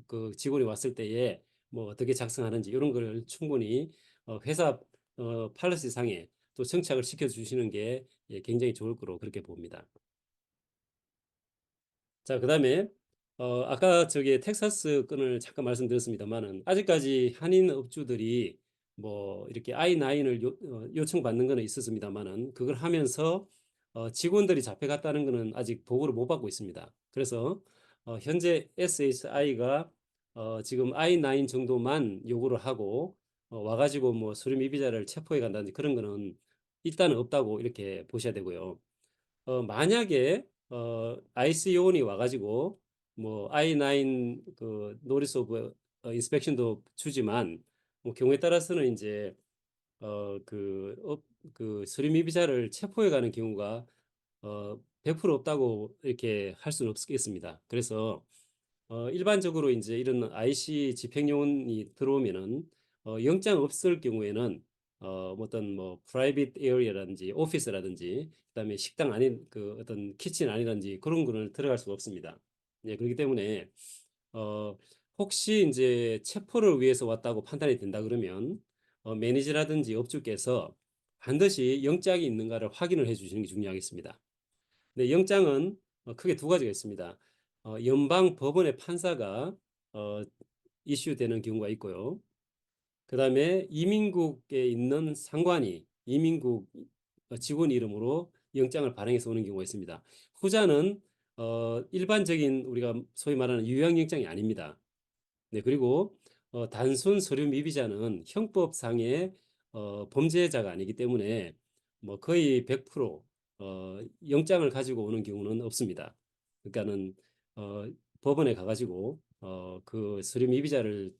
그 직원이 왔을 때에 뭐 어떻게 작성하는지 이런 걸 충분히 회사 팔러시 상에 또 정착을 시켜 주시는 게 예, 굉장히 좋을 거로 그렇게 봅니다. 자, 그다음에 아까 저기 텍사스 건을 잠깐 말씀드렸습니다만은 아직까지 한인 업주들이 뭐 이렇게 I9을 요청받는 거는 있었습니다만은 그걸 하면서 직원들이 잡혀갔다는 거는 아직 보고를 못 받고 있습니다. 그래서 현재 SHI가 지금 I9 정도만 요구를 하고 와가지고 뭐 서류 미비자를 체포해 간다든지 그런 거는 일단은 없다고 이렇게 보셔야 되고요. 만약에 IC 요원이 와가지고 뭐 I9 그 노리스 오브 인스펙션도 주지만 뭐 경우에 따라서는 이제 그 서류 미비자를 체포해 가는 경우가 100% 없다고 이렇게 할 수는 없겠습니다. 그래서 일반적으로 이제 이런 IC 집행요원이 들어오면은 영장 없을 경우에는 뭐 어떤 뭐 프라이빗 에어리어라든지 오피스라든지 그다음에 식당 아닌 그 어떤 키친 아니라든지 그런 거는 들어갈 수가 없습니다. 예, 그렇기 때문에 어 혹시 이제 체포를 위해서 왔다고 판단이 된다 그러면 매니저라든지 업주께서 반드시 영장이 있는가를 확인을 해 주시는 게 중요하겠습니다. 네, 영장은 크게 두 가지가 있습니다. 연방 법원의 판사가 어, 이슈되는 경우가 있고요. 그다음에 이민국에 있는 상관이 이민국 직원 이름으로 영장을 발행해서 오는 경우가 있습니다. 후자는 일반적인 우리가 소위 말하는 유형영장이 아닙니다. 네, 그리고 단순 서류 미비자는 형법상의 범죄자가 아니기 때문에 뭐 거의 100% 영장을 가지고 오는 경우는 없습니다. 그러니까는 어, 법원에 가가지고 그 서류 미비자를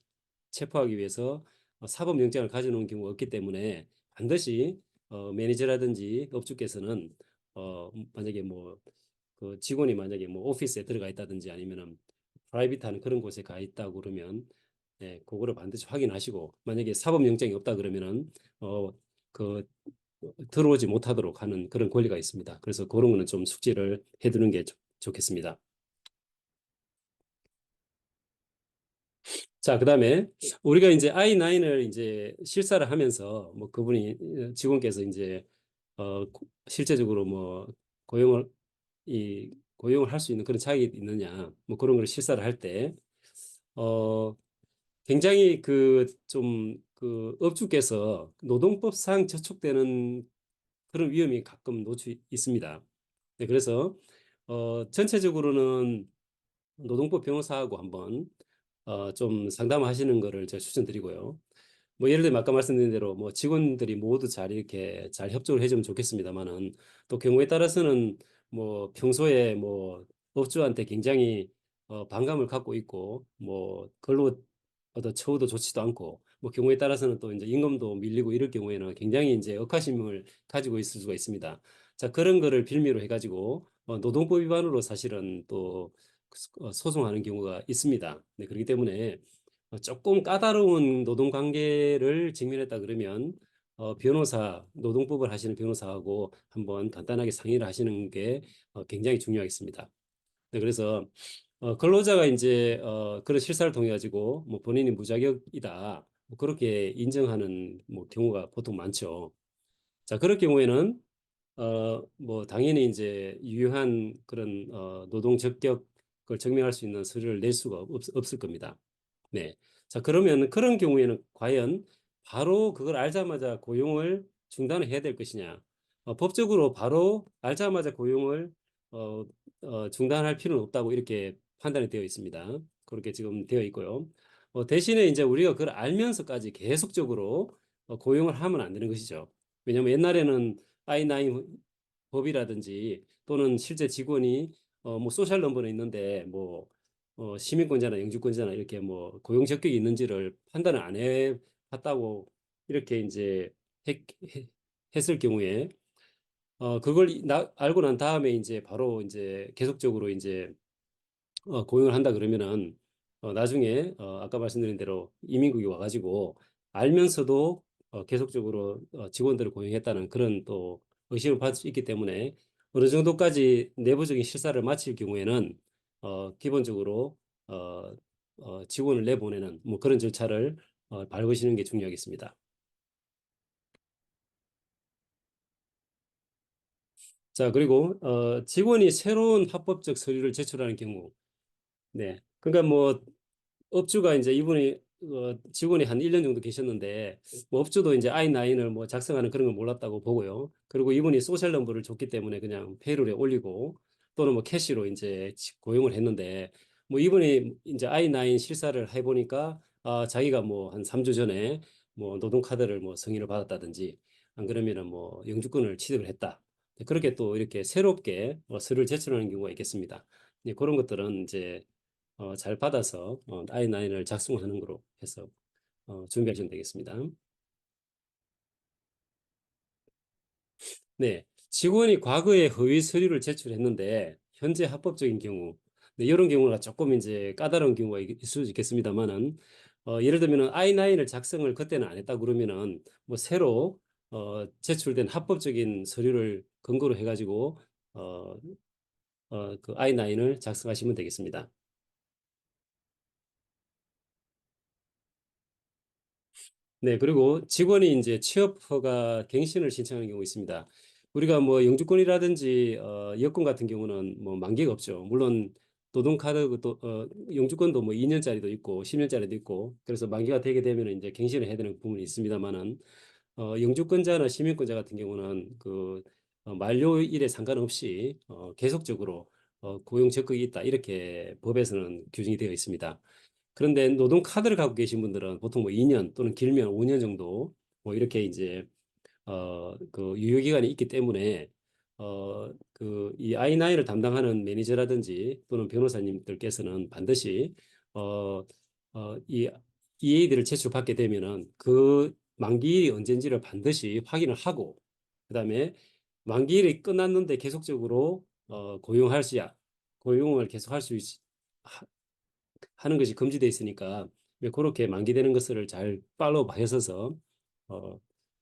체포하기 위해서 사법 영장을 가져오는 경우가 없기 때문에 반드시 매니저라든지 업주께서는 만약에 뭐 그 직원이 만약에 뭐 오피스에 들어가 있다든지 아니면은 프라이빗한 그런 곳에 가 있다고 그러면 예, 그거를 반드시 확인하시고 만약에 사법 영장이 없다 그러면은 그 들어오지 못하도록 하는 그런 권리가 있습니다. 그래서 그런 거는 좀 숙지를 해두는 게 좋겠습니다. 자, 그다음에 우리가 이제 I9을 이제 실사를 하면서 뭐 그분이 직원께서 이제 실제적으로 뭐 고용을 고용을 할 수 있는 그런 자격이 있느냐 뭐 그런 걸 실사를 할 때 굉장히 그 좀 그 업주께서 노동법상 저촉되는 그런 위험이 가끔 있습니다. 네, 그래서 전체적으로는 노동법 변호사하고 한번 좀 상담하시는 거를 제가 추천드리고요. 뭐 예를 들면 아까 말씀드린 대로 뭐 직원들이 모두 잘 이렇게 잘 협조를 해주면 좋겠습니다만은 또 경우에 따라서는 뭐 평소에 뭐 업주한테 굉장히 반감을 갖고 있고 뭐 근로 어떤 처우도 좋지도 않고 뭐 경우에 따라서는 또 이제 임금도 밀리고 이럴 경우에는 굉장히 이제 억하심을 가지고 있을 수가 있습니다. 자, 그런 거를 빌미로 해가지고 노동법 위반으로 사실은 또 소송하는 경우가 있습니다. 네, 그렇기 때문에 조금 까다로운 노동 관계를 직면했다 그러면 노동법을 하시는 변호사하고 한번 간단하게 상의를 하시는 게 굉장히 중요하겠습니다. 네, 그래서 근로자가 이제 그런 실사를 통해 가지고 뭐 본인이 무자격이다 뭐 그렇게 인정하는 뭐 경우가 보통 많죠. 자, 그럴 경우에는 뭐 당연히 이제 유효한 그런 노동 적격을 증명할 수 있는 서류를 낼 수가 없을 겁니다. 네. 자, 그러면 그런 경우에는 과연 바로 그걸 알자마자 고용을 중단을 해야 될 것이냐? 법적으로 바로 알자마자 고용을 어, 중단할 필요는 없다고 이렇게 판단이 되어 있습니다. 그렇게 지금 되어 있고요. 대신에 이제 우리가 그걸 알면서까지 계속적으로 고용을 하면 안 되는 것이죠. 왜냐하면 옛날에는 I9 법이라든지 또는 실제 직원이 뭐 소셜 넘버는 있는데 뭐 시민권자나 영주권자나 이렇게 뭐 고용 적격이 있는지를 판단을 안 해봤다고 이렇게 이제 했, 했을 경우에 그걸 알고 난 다음에 이제 바로 이제 계속적으로 이제 고용을 한다 그러면은 나중에 아까 말씀드린 대로 이민국이 와가지고 알면서도 계속적으로 직원들을 고용했다는 그런 또 의심을 받을 수 있기 때문에 어느 정도까지 내부적인 실사를 마칠 경우에는 기본적으로 어, 직원을 내보내는 뭐 그런 절차를 밟으시는 게 중요하겠습니다. 자, 그리고 직원이 새로운 합법적 서류를 제출하는 경우, 네, 그러니까 뭐 업주가 이제 이분이 직원이 한 1년 정도 계셨는데 뭐 업주도 이제 I9을 뭐 작성하는 그런 걸 몰랐다고 보고요. 그리고 이분이 소셜 넘버를 줬기 때문에 그냥 페이롤에 올리고 또는 뭐 캐시로 이제 고용을 했는데 뭐 이분이 이제 I9 실사를 해보니까 자기가 뭐 한 3주 전에 뭐 노동카드를 뭐 승인을 받았다든지 안 그러면은 뭐 영주권을 취득을 했다. 그렇게 또 이렇게 새롭게 서류를 제출하는 경우가 있겠습니다. 그런 것들은 이제 잘 받아서 I9을 작성하는 거로 해서 준비하시면 되겠습니다. 네, 직원이 과거에 허위 서류를 제출했는데 현재 합법적인 경우, 네, 이런 경우가 조금 이제 까다로운 경우가 있을 수 있겠습니다만은 예를 들면은 I9을 작성을 그때는 안 했다 그러면은 뭐 새로 제출된 합법적인 서류를 근거로 해가지고 어, 그 I9을 작성하시면 되겠습니다. 네, 그리고 직원이 이제 취업 허가 갱신을 신청하는 경우 있습니다. 우리가 뭐 영주권이라든지 여권 같은 경우는 뭐 만기가 없죠. 물론 노동카드 또 영주권도 뭐 2년짜리도 있고 10년짜리도 있고 그래서 만기가 되게 되면 이제 갱신을 해야 되는 부분이 있습니다만은 영주권자나 시민권자 같은 경우는 그 만료일에 상관없이 계속적으로 고용 적극이 있다 이렇게 법에서는 규정이 되어 있습니다. 그런데 노동 카드를 갖고 계신 분들은 보통 뭐 2년 또는 길면 5년 정도 뭐 이렇게 이제 그 유효 기간이 있기 때문에 그 이 I9을 담당하는 매니저라든지 또는 변호사님들께서는 반드시 이 EAD를 제출받게 되면은 그 만기일이 언젠지를 반드시 확인을 하고 그다음에 만기일이 끝났는데 계속적으로 고용을 계속 할 수 하는 것이 금지돼 있으니까 그렇게 만기되는 것을 잘 팔로우 하셔서 어,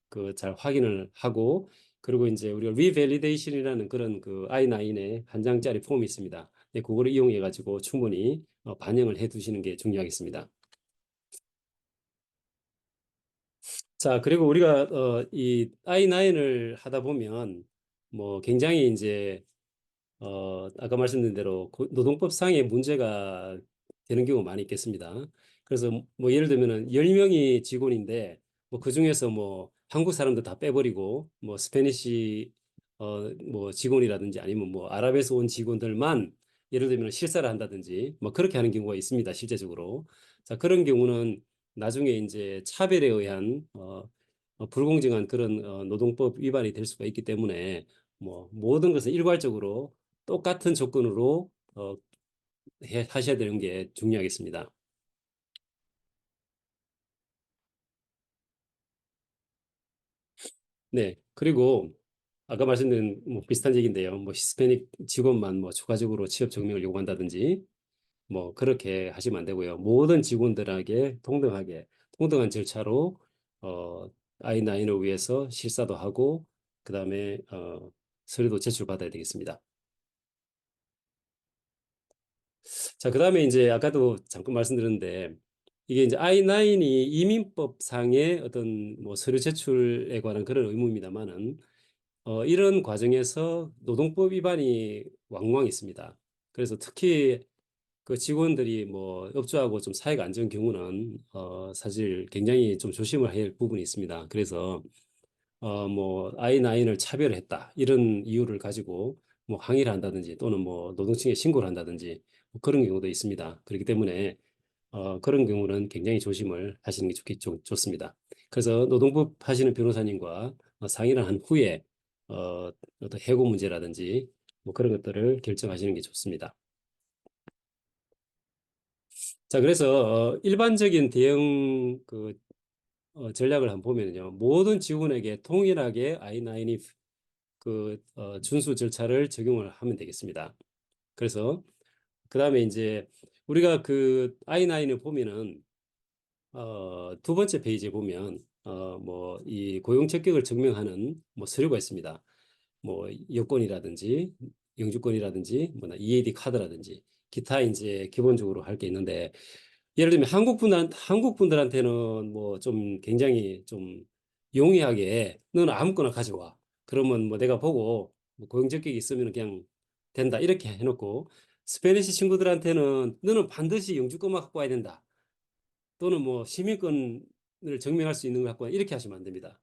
그 잘 확인을 하고 그리고 이제 우리가 리밸리데이션이라는 그런 그 I9의 한 장짜리 폼이 있습니다. 네, 그거를 이용해 가지고 충분히 반영을 해 두시는 게 중요하겠습니다. 자, 그리고 우리가 이 I9을 하다 보면 뭐 굉장히 이제 아까 말씀드린 대로 노동법상의 문제가 되는 경우가 많이 있겠습니다. 그래서 뭐 예를 들면은 10명이 직원인데 뭐 그중에서 뭐 한국 사람들 다 빼버리고 뭐 스페니시 뭐 직원이라든지 아니면 뭐 아랍에서 온 직원들만 예를 들면 실사를 한다든지 뭐 그렇게 하는 경우가 있습니다. 실제적으로. 자, 그런 경우는 나중에 이제 차별에 의한 불공정한 그런 노동법 위반이 될 수가 있기 때문에 뭐 모든 것은 일괄적으로 똑같은 조건으로 하셔야 되는 게 중요하겠습니다. 네. 그리고 아까 말씀드린 뭐 비슷한 얘기인데요. 뭐 히스패닉 직원만 뭐 추가적으로 취업 증명을 요구한다든지 뭐 그렇게 하시면 안 되고요. 모든 직원들에게 동등하게 동등한 절차로 어 I9을 위해서 실사도 하고 그다음에 서류도 제출받아야 되겠습니다. 자, 그다음에 이제 아까도 잠깐 말씀드렸는데 이게 이제 I9이 이민법상의 어떤 뭐 서류 제출에 관한 그런 의무입니다만은 이런 과정에서 노동법 위반이 왕왕 있습니다. 그래서 특히 그 직원들이 뭐 업주하고 좀 사이가 안 좋은 경우는 사실 굉장히 좀 조심을 해야 할 부분이 있습니다. 그래서 뭐 I9을 차별했다 이런 이유를 가지고 뭐 항의를 한다든지 또는 뭐 노동청에 신고를 한다든지 뭐 그런 경우도 있습니다. 그렇기 때문에 그런 경우는 굉장히 조심을 하시는 게 좋습니다. 그래서 노동법 하시는 변호사님과 상의를 한 후에 어떤 해고 문제라든지 뭐 그런 것들을 결정하시는 게 좋습니다. 자, 그래서 일반적인 대응 전략을 한번 보면요. 모든 직원에게 동일하게 I9이 준수 절차를 적용을 하면 되겠습니다. 그래서 그다음에 이제 우리가 그 I9을 보면은 두 번째 페이지에 보면 뭐 이 고용 적격을 증명하는 뭐 서류가 있습니다. 뭐 여권이라든지 영주권이라든지 뭐나 EAD 카드라든지 기타 이제 기본적으로 할 게 있는데 예를 들면 한국 분들한테는 뭐 좀 굉장히 좀 용이하게 너는 아무거나 가져와. 그러면 뭐 내가 보고 뭐 고용 적격이 있으면 그냥 된다 이렇게 해놓고 스페니시 친구들한테는 너는 반드시 영주권만 갖고 와야 된다. 또는 뭐 시민권을 증명할 수 있는 걸 갖고 와. 이렇게 하시면 안 됩니다.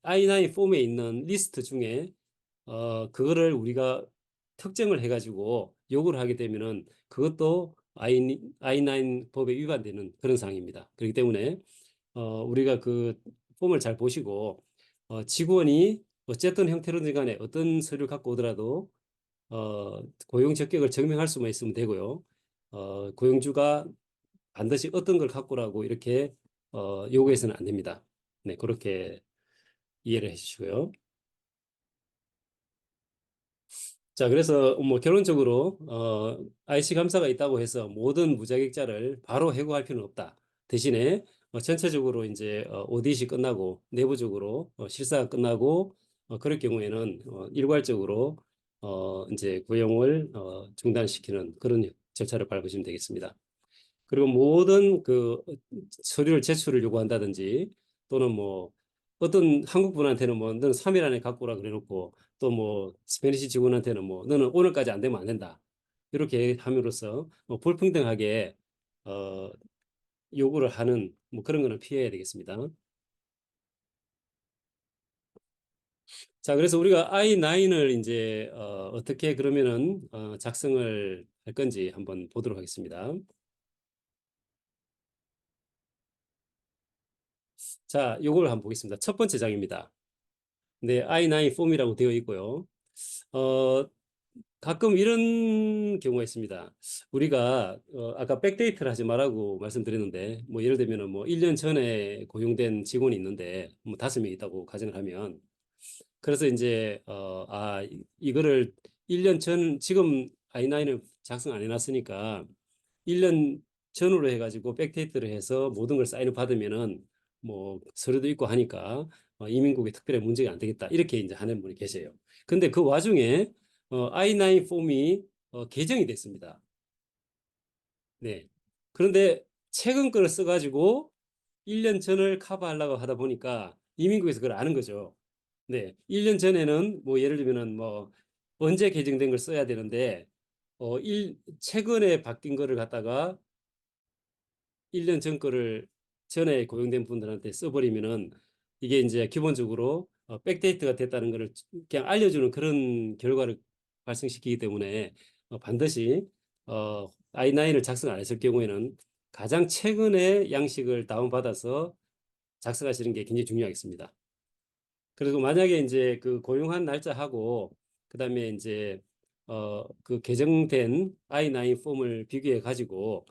I9 폼에 있는 리스트 중에 그거를 우리가 특정을 해가지고 요구를 하게 되면은 그것도 I9 법에 위반되는 그런 사항입니다. 그렇기 때문에 우리가 그 폼을 잘 보시고 직원이 어쨌든 형태로든 간에 어떤 서류를 갖고 오더라도 고용 적격을 증명할 수만 있으면 되고요. 고용주가 반드시 어떤 걸 갖고 오라고 이렇게 요구해서는 안 됩니다. 네, 그렇게 이해를 해주시고요. 자, 그래서 뭐 결론적으로 IC 감사가 있다고 해서 모든 무자격자를 바로 해고할 필요는 없다. 대신에 전체적으로 이제 오디시 끝나고 내부적으로 실사가 끝나고 그럴 경우에는 일괄적으로 이제 고용을 중단시키는 그런 절차를 밟으시면 되겠습니다. 그리고 모든 그 서류를 제출을 요구한다든지 또는 뭐 어떤 한국 분한테는 뭐 너는 3일 안에 갖고 오라 그래놓고 또 뭐 스페니시 직원한테는 뭐 너는 오늘까지 안 되면 안 된다. 이렇게 함으로써 불평등하게 어, 요구를 하는 뭐 그런 거는 피해야 되겠습니다. 자, 그래서 우리가 I9을 이제 어떻게 그러면은 작성을 할 건지 한번 보도록 하겠습니다. 자, 요걸 한번 보겠습니다. 첫 번째 장입니다. 네, I9 폼이라고 되어 있고요. 어, 가끔 이런 경우가 있습니다. 우리가 아까 백데이트를 하지 말라고 말씀드렸는데 뭐 예를 들면은 뭐 1년 전에 고용된 직원이 있는데 뭐 5명 있다고 가정을 하면 그래서 이제 이거를 1년 전 지금 I9을 작성 안 해놨으니까 1년 전으로 해가지고 백데이트를 해서 모든 걸 사인을 받으면은 뭐 서류도 있고 하니까 이민국에 특별히 문제가 안 되겠다 이렇게 이제 하는 분이 계세요. 근데 그 와중에 I9 폼이 개정이 됐습니다. 네. 그런데 최근 거를 써가지고 1년 전을 커버하려고 하다 보니까 이민국에서 그걸 아는 거죠. 네. 1년 전에는 뭐 예를 들면은 뭐 언제 개정된 걸 써야 되는데 최근에 바뀐 거를 갖다가 1년 전 거를 전에 고용된 분들한테 써버리면은 이게 이제 기본적으로 백데이트가 됐다는 것을 그냥 알려주는 그런 결과를 발생시키기 때문에 반드시 I9을 작성 안 했을 경우에는 가장 최근의 양식을 다운받아서 작성하시는 게 굉장히 중요하겠습니다. 그리고 만약에 이제 그 고용한 날짜하고 그다음에 이제 그 개정된 I9 폼을 비교해 가지고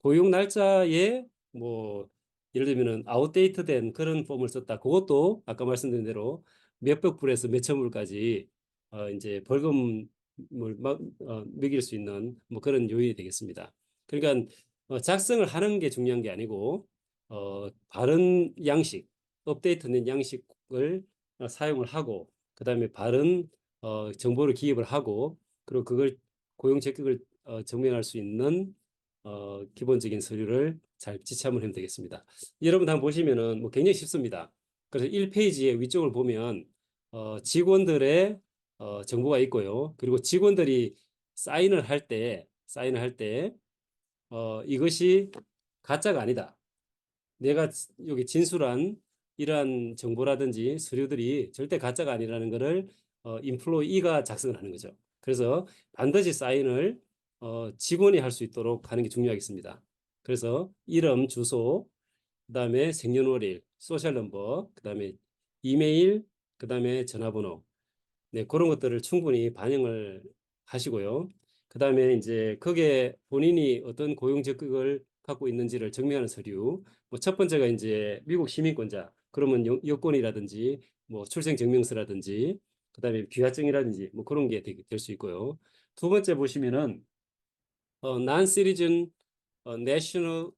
고용 날짜에 뭐 예를 들면은 아웃데이트된 그런 폼을 썼다. 그것도 아까 말씀드린 대로 몇백 불에서 몇천 불까지 이제 벌금을 매길 수 있는 뭐 그런 요인이 되겠습니다. 그러니까 작성을 하는 게 중요한 게 아니고 바른 양식, 업데이트된 양식을 사용을 하고 그다음에 바른 정보를 기입을 하고 그리고 그걸 고용 적격을 증명할 수 있는 기본적인 서류를 잘 지참을 하면 되겠습니다. 여러분 한번 보시면은 뭐 굉장히 쉽습니다. 그래서 1페이지의 위쪽을 보면 직원들의 정보가 있고요. 그리고 직원들이 사인을 할 때 이것이 가짜가 아니다. 내가 여기 진술한 이러한 정보라든지 서류들이 절대 가짜가 아니라는 것을 인플로이가 작성을 하는 거죠. 그래서 반드시 사인을 직원이 할 수 있도록 하는 게 중요하겠습니다. 그래서 이름, 주소, 그다음에 생년월일, 소셜 넘버, 그다음에 이메일, 그다음에 전화번호, 네, 그런 것들을 충분히 반영을 하시고요. 그다음에 이제 거기에 본인이 어떤 고용 적격을 갖고 있는지를 증명하는 서류. 뭐 첫 번째가 이제 미국 시민권자. 그러면 여권이라든지 뭐 출생 증명서라든지 그다음에 귀화증이라든지 뭐 그런 게 될 수 있고요. 두 번째 보시면은 non-citizen national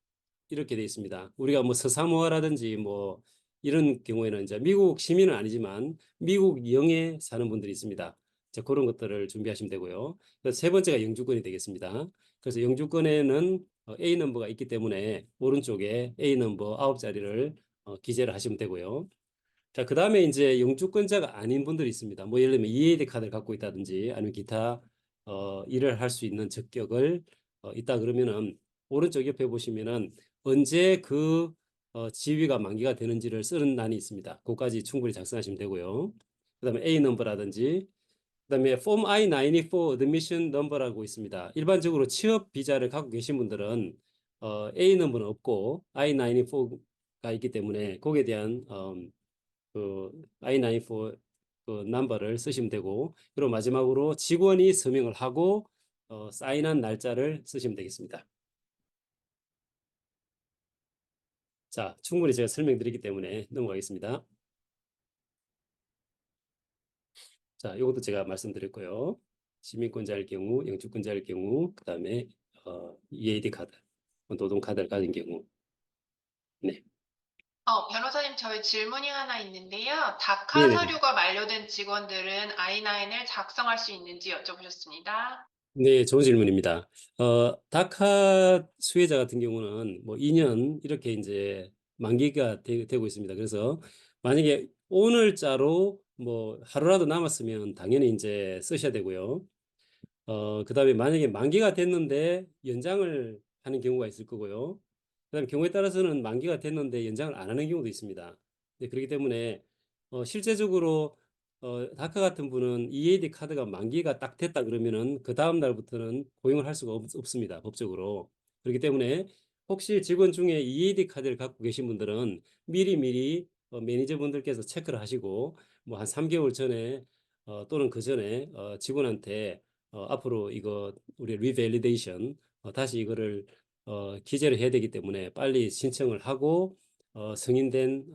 이렇게 돼 있습니다. 우리가 뭐 서사모아라든지 뭐 이런 경우에는 이제 미국 시민은 아니지만 미국 영에 사는 분들이 있습니다. 자, 그런 것들을 준비하시면 되고요. 세 번째가 영주권이 되겠습니다. 그래서 영주권에는 A 넘버가 있기 때문에 오른쪽에 A 넘버 9자리를 기재를 하시면 되고요. 자, 그 다음에 이제 영주권자가 아닌 분들이 있습니다. 뭐 예를 들면 EAD 카드를 갖고 있다든지 아니면 기타 일을 할 수 있는 적격을 있다 그러면은 오른쪽 옆에 보시면은 언제 그 지위가 만기가 되는지를 쓰는欄이 있습니다. 그거까지 충분히 작성하시면 되고요. 그다음에 A 넘버라든지 그다음에 폼 I-94 admission number라고 있습니다. 일반적으로 취업 비자를 갖고 계신 분들은 A 넘버는 없고 I-94가 있기 때문에 거기에 대한 그 I-94 그 넘버를 쓰시면 되고 그리고 마지막으로 직원이 서명을 하고 사인한 날짜를 쓰시면 되겠습니다. 자, 충분히 제가 설명드리기 때문에 넘어가겠습니다. 자, 이것도 제가 말씀드렸고요. 시민권자일 경우, 영주권자일 경우, 그다음에 EAD 카드, 노동 카드를 가진 경우. 네. 변호사님, 저희 질문이 하나 있는데요. 다카 네네. 서류가 만료된 직원들은 I9을 작성할 수 있는지 여쭤보셨습니다. 네, 좋은 질문입니다. 다카 수혜자 같은 경우는 뭐 2년 이렇게 이제 만기가 되고 있습니다. 그래서 만약에 오늘자로 뭐 하루라도 남았으면 당연히 이제 쓰셔야 되고요. 그다음에 만약에 만기가 됐는데 연장을 하는 경우가 있을 거고요. 그다음에 경우에 따라서는 만기가 됐는데 연장을 안 하는 경우도 있습니다. 네, 그렇기 때문에 실제적으로 다카 같은 분은 EAD 카드가 만기가 딱 됐다 그러면은 그 다음 날부터는 고용을 할 수가 없습니다. 법적으로. 그렇기 때문에 혹시 직원 중에 EAD 카드를 갖고 계신 분들은 미리미리 매니저분들께서 체크를 하시고 뭐 한 3개월 전에 또는 그 전에 직원한테 앞으로 이거 우리 리밸리데이션 다시 이거를 기재를 해야 되기 때문에 빨리 신청을 하고 승인된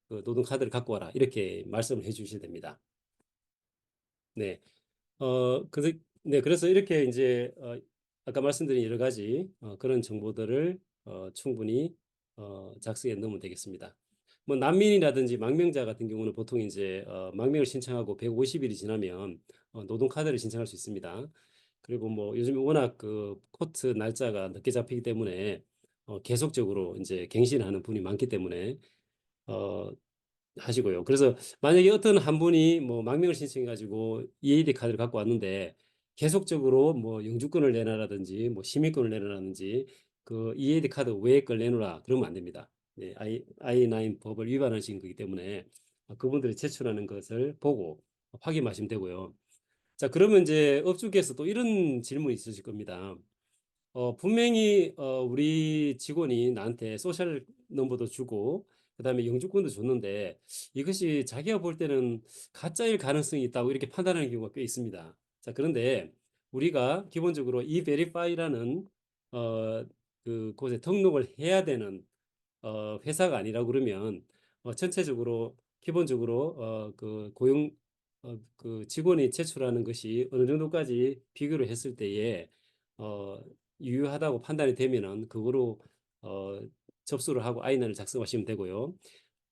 그 노동 카드를 갖고 와라 이렇게 말씀을 해주셔야 됩니다. 네, 네, 그래서 이렇게 이제 아까 말씀드린 여러 가지 그런 정보들을 충분히 작성해 넣으면 되겠습니다. 뭐 난민이라든지 망명자 같은 경우는 보통 이제 망명을 신청하고 150일이 지나면 노동 카드를 신청할 수 있습니다. 그리고 뭐 요즘 워낙 그 코트 날짜가 늦게 잡히기 때문에 계속적으로 이제 갱신하는 분이 많기 때문에 어, 하시고요. 그래서 만약에 어떤 한 분이 뭐 망명을 신청해 가지고 EAD 카드를 갖고 왔는데 계속적으로 뭐 영주권을 내놔라든지 뭐 시민권을 내놔라든지 그 EAD 카드 외의 걸 내놓으라 그러면 안 됩니다. 네, I9 법을 위반하신 거기 때문에 그분들이 제출하는 것을 보고 확인하시면 되고요. 자, 그러면 이제 업주께서 또 이런 질문이 있으실 겁니다. 분명히 우리 직원이 나한테 소셜 넘버도 주고 그다음에 영주권도 줬는데 이것이 자기가 볼 때는 가짜일 가능성이 있다고 이렇게 판단하는 경우가 꽤 있습니다. 자, 그런데 우리가 기본적으로 이베리파이라는 어, 곳에 등록을 해야 되는 회사가 아니라 그러면 전체적으로 기본적으로 그 고용 그 직원이 제출하는 것이 어느 정도까지 비교를 했을 때에 어, 유효하다고 판단이 되면은 그거로 어, 접수를 하고 아이난을 작성하시면 되고요.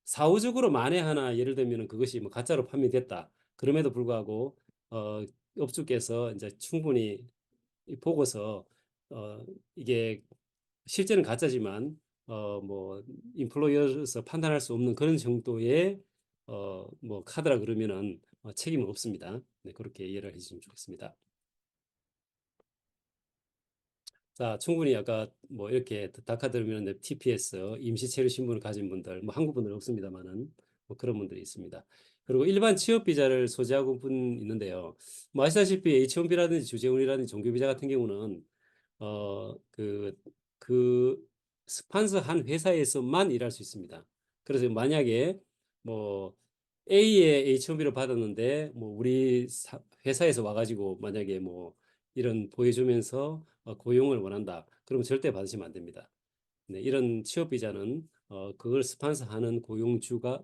사후적으로 만에 하나 예를 들면은 그것이 뭐 가짜로 판명됐다. 그럼에도 불구하고 어, 업주께서 이제 충분히 보고서 이게 실제는 가짜지만 뭐 인플루언서 판단할 수 없는 그런 정도의 뭐 카드라 그러면은 책임은 없습니다. 네, 그렇게 이해를 해주시면 좋겠습니다. 자, 충분히 아까 뭐 이렇게 다카드면 TPS 임시 체류 신분을 가진 분들, 뭐 한국 분들은 없습니다만은 뭐 그런 분들이 있습니다. 그리고 일반 취업 비자를 소지하고 분 있는데요. 뭐 아시다시피 H1B라든지 주재원이라든지 종교 비자 같은 경우는 어, 그, 그 스판서한 회사에서만 일할 수 있습니다. 그래서 만약에 뭐 A의 H1B를 받았는데 뭐 우리 회사에서 와가지고 만약에 뭐 이런 보여주면서 고용을 원한다. 그러면 절대 받으시면 안 됩니다. 네, 이런 취업 비자는 그걸 스판서하는 고용주가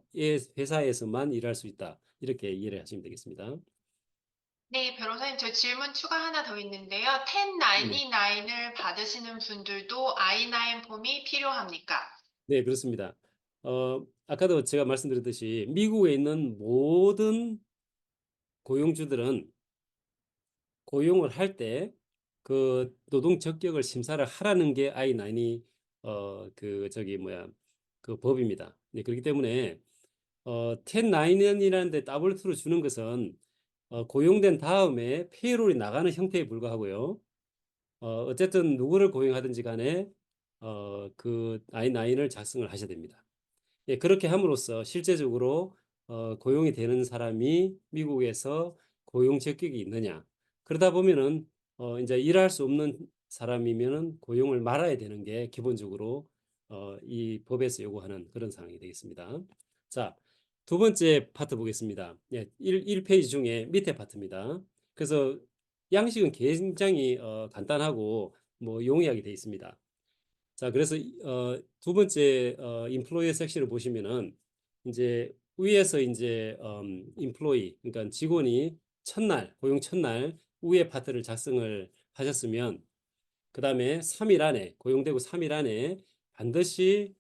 회사에서만 일할 수 있다. 이렇게 이해를 하시면 되겠습니다. 네, 변호사님, 저 질문 추가 하나 더 있는데요. 네. 1099을 받으시는 분들도 I9 폼이 필요합니까? 네, 그렇습니다. 아까도 제가 말씀드렸듯이 미국에 있는 모든 고용주들은 고용을 할 때 그 노동 적격을 심사를 하라는 게 I9이 저기 뭐야 그 법입니다. 네, 그렇기 때문에 1099이라는 데 W2로 주는 것은 고용된 다음에 페이롤이 나가는 형태에 불과하고요. 어쨌든 누구를 고용하든지 간에 그 I9을 작성을 하셔야 됩니다. 예, 그렇게 함으로써 실제적으로 고용이 되는 사람이 미국에서 고용 적격이 있느냐. 그러다 보면은 이제 일할 수 없는 사람이면은 고용을 말아야 되는 게 기본적으로 이 법에서 요구하는 그런 상황이 되겠습니다. 자, 두 번째 파트 보겠습니다. 예, 1페이지 중에 밑에 파트입니다. 그래서 양식은 굉장히 간단하고 뭐 용이하게 되어 있습니다. 자, 그래서 두 번째 인플로이 섹션을 보시면은 이제 위에서 이제 인플로이 그러니까 직원이 첫날 고용 첫날 위에 파트를 작성을 하셨으면 그다음에 3일 안에 고용되고 3일 안에 반드시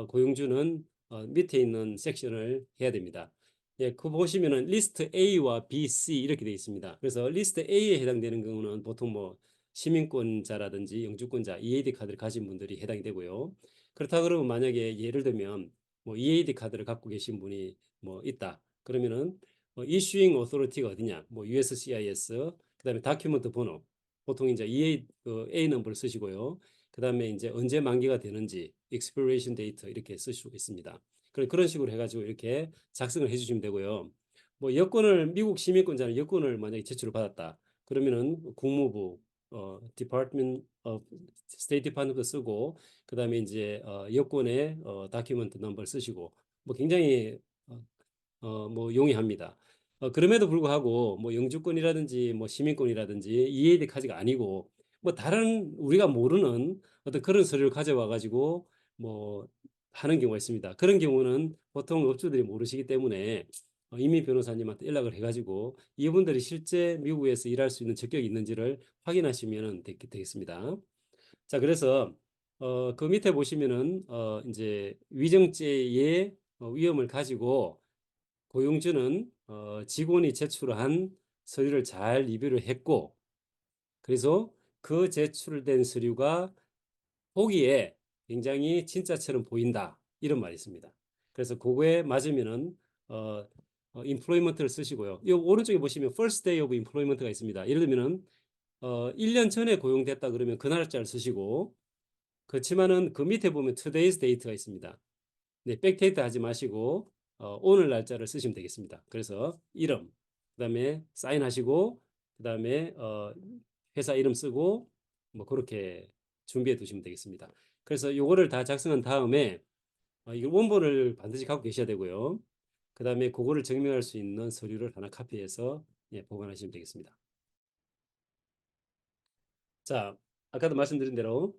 고용주는 밑에 있는 섹션을 해야 됩니다. 예, 그 보시면은 리스트 A와 B, C 이렇게 되어 있습니다. 그래서 리스트 A에 해당되는 경우는 보통 뭐 시민권자라든지 영주권자 EAD 카드를 가진 분들이 해당이 되고요. 그렇다 그러면 만약에 예를 들면 뭐 EAD 카드를 갖고 계신 분이 뭐 있다. 그러면은 이슈잉 오토리티가 어디냐? 뭐 USCIS 그다음에 다큐멘트 번호 보통 이제 A 넘버를 쓰시고요. 그다음에 이제 언제 만기가 되는지 expiration date 이렇게 쓰시고 있습니다. 그런 식으로 해가지고 이렇게 작성을 해주시면 되고요. 뭐 여권을 미국 시민권자는 여권을 만약에 제출을 받았다. 그러면은 국무부 Department of State Department도 쓰고 그다음에 이제 여권의 다큐멘트 넘버를 쓰시고 뭐 굉장히 뭐 용이합니다. 그럼에도 불구하고 뭐 영주권이라든지 뭐 시민권이라든지 EAD 카드가 아니고 뭐 다른 우리가 모르는 어떤 그런 서류를 가져와 가지고 뭐 하는 경우가 있습니다. 그런 경우는 보통 업주들이 모르시기 때문에 이미 변호사님한테 연락을 해가지고 이분들이 실제 미국에서 일할 수 있는 적격이 있는지를 확인하시면 되겠습니다. 자, 그래서 그 밑에 보시면은 이제 위정죄의 위험을 가지고 고용주는 직원이 제출한 서류를 잘 리뷰를 했고, 그래서 그 제출된 서류가 보기에 굉장히 진짜처럼 보인다. 이런 말이 있습니다. 그래서 그거에 맞으면은 employment를 쓰시고요. 이 오른쪽에 보시면 first day of employment가 있습니다. 예를 들면은 1년 전에 고용됐다 그러면 그 날짜를 쓰시고, 그렇지만은 그 밑에 보면 today's date가 있습니다. 네, 백데이트 하지 마시고 오늘 날짜를 쓰시면 되겠습니다. 그래서 이름, 그다음에 사인하시고, 그다음에 회사 이름 쓰고 뭐 그렇게 준비해 두시면 되겠습니다. 그래서 요거를 다 작성한 다음에 이거 원본을 반드시 갖고 계셔야 되고요. 그다음에 그거를 증명할 수 있는 서류를 하나 카피해서 보관하시면 되겠습니다. 자, 아까도 말씀드린 대로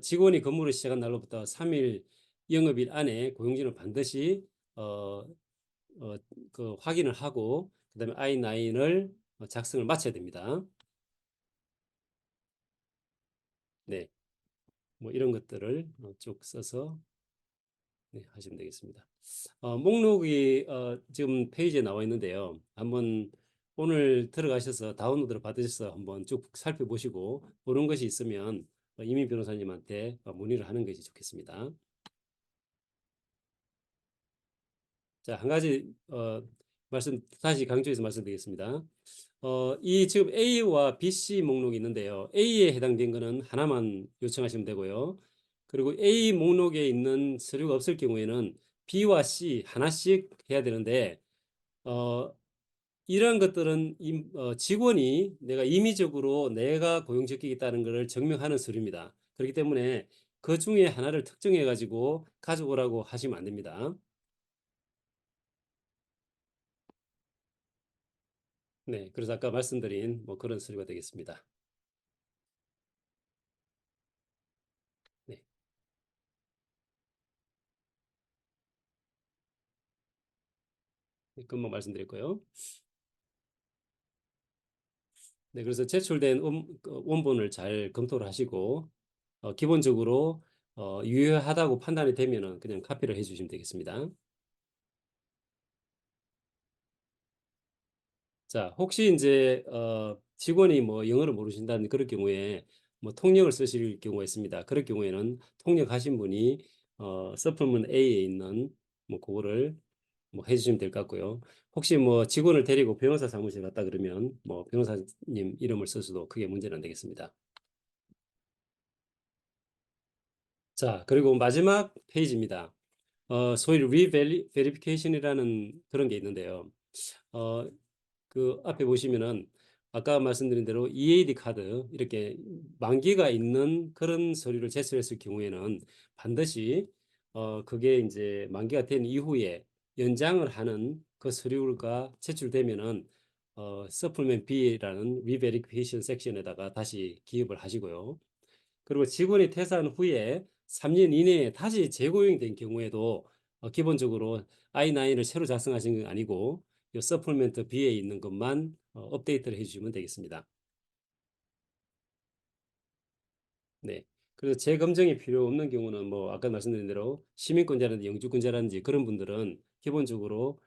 직원이 근무를 시작한 날로부터 3일 영업일 안에 고용진은 반드시 어, 어, 그 확인을 하고 그다음에 I9을 작성을 마쳐야 됩니다. 네, 뭐 이런 것들을 쭉 써서 하시면 되겠습니다. 목록이 지금 페이지에 나와 있는데요. 한번 오늘 들어가셔서 다운로드를 받으셔서 한번 쭉 살펴보시고 모르는 것이 있으면 이민 변호사님한테 문의를 하는 것이 좋겠습니다. 자, 한 가지 말씀 다시 강조해서 말씀드리겠습니다. 이 지금 A와 BC 목록이 있는데요. A에 해당된 거는 하나만 요청하시면 되고요. 그리고 A 목록에 있는 서류가 없을 경우에는 B와 C 하나씩 해야 되는데 어, 이러한 것들은 직원이 내가 임의적으로 내가 고용시키겠다는 것을 증명하는 서류입니다. 그렇기 때문에 그 중에 하나를 특정해 가지고 가져오라고 하시면 안 됩니다. 네, 그래서 아까 말씀드린 뭐 그런 서류가 되겠습니다. 네, 금방 말씀드렸고요. 네, 그래서 제출된 원본을 잘 검토를 하시고 기본적으로 유효하다고 판단이 되면은 그냥 카피를 해주시면 되겠습니다. 자, 혹시 이제 직원이 뭐 영어를 모르신다는 그럴 경우에 뭐 통역을 쓰실 경우가 있습니다. 그럴 경우에는 통역하신 분이 서플먼트 A에 있는 뭐 그거를 뭐 해주시면 될 것 같고요. 혹시 뭐 직원을 데리고 변호사 사무실 갔다 그러면 뭐 변호사님 이름을 써서도 크게 문제는 안 되겠습니다. 자, 그리고 마지막 페이지입니다. 소위 리베리피케이션이라는 그런 게 있는데요. 어, 그 앞에 보시면은 아까 말씀드린 대로 EAD 카드 이렇게 만기가 있는 그런 서류를 제출했을 경우에는 반드시 그게 이제 만기가 된 이후에 연장을 하는 그 서류가 제출되면은 서플먼트 B라는 리베리피케이션 섹션에다가 다시 기입을 하시고요. 그리고 직원이 퇴사한 후에 3년 이내에 다시 재고용이 된 경우에도 기본적으로 I9을 새로 작성하신 건 아니고 이 서플멘트 B에 있는 것만 업데이트를 해주시면 되겠습니다. 네. 그래서 재검증이 필요 없는 경우는 뭐 아까 말씀드린 대로 시민권자라든지 영주권자라든지 그런 분들은 기본적으로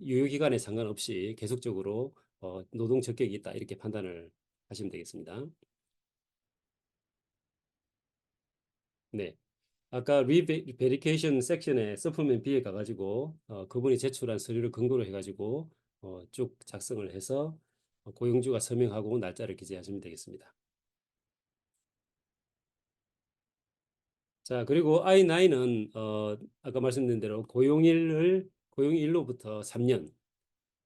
유효기간에 상관없이 계속적으로 노동 적격이 있다 이렇게 판단을 하시면 되겠습니다. 네. 아까 리베리케이션 섹션에 서플먼트 B에 가가지고 그분이 제출한 서류를 근거로 해가지고 쭉 작성을 해서 고용주가 서명하고 날짜를 기재하시면 되겠습니다. 자, 그리고 I9은 아까 말씀드린 대로 고용일로부터 3년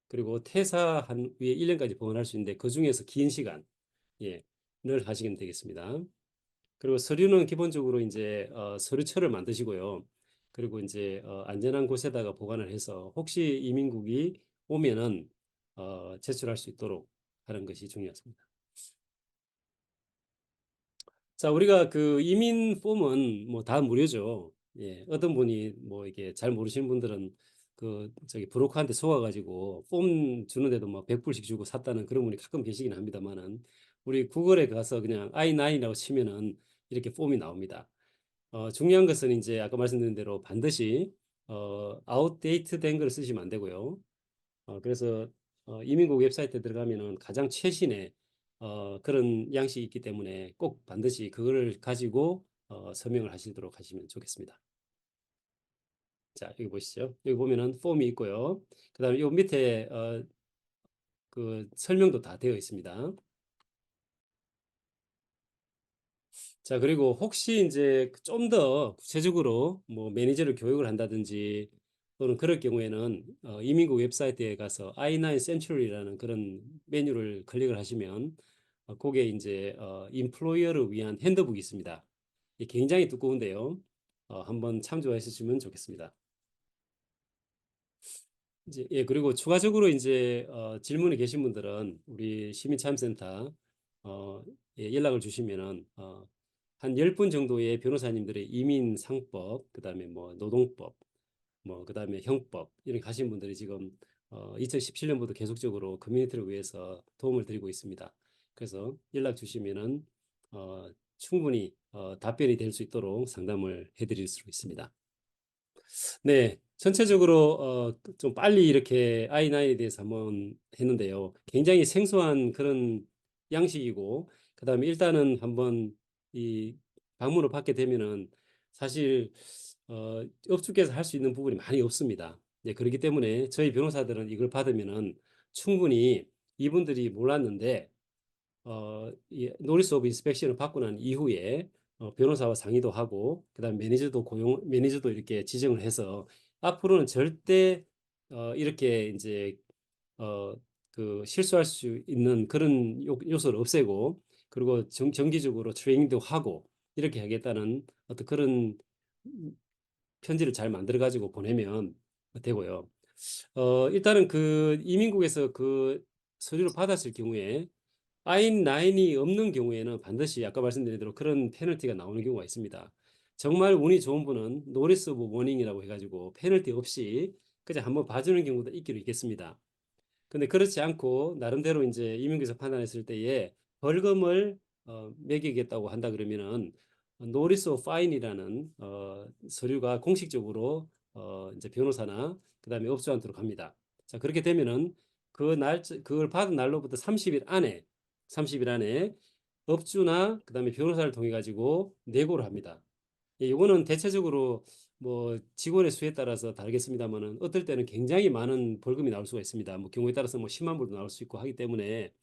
그리고 퇴사한 후에 1년까지 보관할 수 있는데 그 중에서 긴 시간 를 하시면 되겠습니다. 그리고 서류는 기본적으로 이제 서류처를 만드시고요. 그리고 이제 안전한 곳에다가 보관을 해서 혹시 이민국이 오면은 제출할 수 있도록 하는 것이 중요하습니다. 자, 우리가 그 이민 폼은 뭐 다 무료죠. 예, 어떤 분이 뭐 이게 잘 모르시는 분들은 그 저기 브로커한테 속아가지고 폼 주는데도 뭐 100불씩 주고 샀다는 그런 분이 가끔 계시긴 합니다만은 우리 구글에 가서 그냥 I9이라고 치면은 이렇게 폼이 나옵니다. 중요한 것은 이제 아까 말씀드린 대로 반드시 아웃데이트 된 걸 쓰시면 안 되고요. 그래서 이민국 웹사이트에 들어가면은 가장 최신의 그런 양식이 있기 때문에 꼭 반드시 그거를 가지고 서명을 하시도록 하시면 좋겠습니다. 자, 여기 보시죠. 여기 보면은 폼이 있고요. 그다음에 요 밑에 그 설명도 다 되어 있습니다. 자, 그리고 혹시 이제 좀 더 구체적으로 뭐 매니저를 교육을 한다든지 또는 그럴 경우에는 이민국 웹사이트에 가서 I9 Central이라는 그런 메뉴를 클릭을 하시면 거기에 이제 인플로이어를 위한 핸드북이 있습니다. 이게 굉장히 두꺼운데요. 한번 참조해 주시면 좋겠습니다. 이제 예, 그리고 추가적으로 이제 질문이 계신 분들은 우리 시민참센터 예, 연락을 주시면은 한 10분 정도의 변호사님들의 이민 상법, 그다음에 뭐 노동법, 뭐 그다음에 형법 이런 가신 분들이 지금 2017년부터 계속적으로 커뮤니티를 위해서 도움을 드리고 있습니다. 그래서 연락 주시면은 충분히 답변이 될 수 있도록 상담을 해드릴 수 있습니다. 네, 전체적으로 좀 빨리 이렇게 I9에 대해서 한번 했는데요. 굉장히 생소한 그런 양식이고, 그다음에 일단은 한번 이 방문을 받게 되면은 사실 업주께서 할 수 있는 부분이 많이 없습니다. 네, 그렇기 때문에 저희 변호사들은 이걸 받으면은 충분히 이분들이 몰랐는데 이 노리스 오브 인스펙션을 받고 난 이후에 변호사와 상의도 하고 그다음 매니저도 이렇게 지정을 해서 앞으로는 절대 이렇게 이제 어, 그 실수할 수 있는 그런 요소를 없애고 그리고 정기적으로 트레이닝도 하고 이렇게 하겠다는 어떤 그런 편지를 잘 만들어 가지고 보내면 되고요. 일단은 그 이민국에서 그 서류를 받았을 경우에 I9이 없는 경우에는 반드시 아까 말씀드린 대로 그런 페널티가 나오는 경우가 있습니다. 정말 운이 좋은 분은 노리스 오브 워닝이라고 해가지고 페널티 없이 그냥 한번 봐주는 경우도 있기로 있겠습니다. 근데 그렇지 않고 나름대로 이제 이민국에서 판단했을 때에 벌금을 매기겠다고 한다 그러면은 노리스 오브 파인이라는 서류가 공식적으로 이제 변호사나 그다음에 업주한테로 갑니다. 자, 그렇게 되면은 그걸 받은 날로부터 30일 안에 업주나 그다음에 변호사를 통해 가지고 내고를 합니다. 예, 이거는 대체적으로 뭐 직원의 수에 따라서 다르겠습니다만은 어떨 때는 굉장히 많은 벌금이 나올 수가 있습니다. 뭐 경우에 따라서 뭐 10만 불도 나올 수 있고 하기 때문에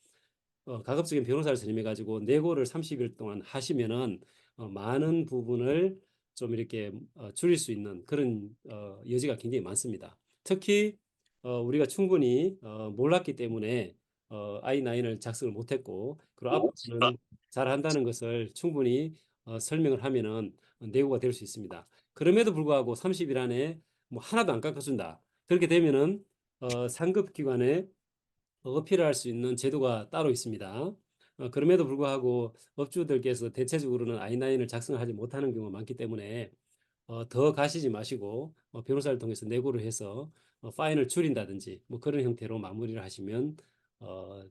가급적인 변호사를 선임해 가지고 내고를 30일 동안 하시면은 많은 부분을 좀 이렇게 줄일 수 있는 그런 여지가 굉장히 많습니다. 특히 우리가 충분히 몰랐기 때문에 I9을 작성을 못했고 그리고 앞으로는 잘한다는 것을 충분히 설명을 하면은 내고가 될 수 있습니다. 그럼에도 불구하고 30일 안에 뭐 하나도 안 깎아준다. 그렇게 되면은 상급 기관에 어필할 수 있는 제도가 따로 있습니다. 그럼에도 불구하고 업주들께서 대체적으로는 I9을 작성하지 못하는 경우가 많기 때문에 더 가시지 마시고 변호사를 통해서 내고를 해서 파인을 줄인다든지 뭐 그런 형태로 마무리를 하시면 어,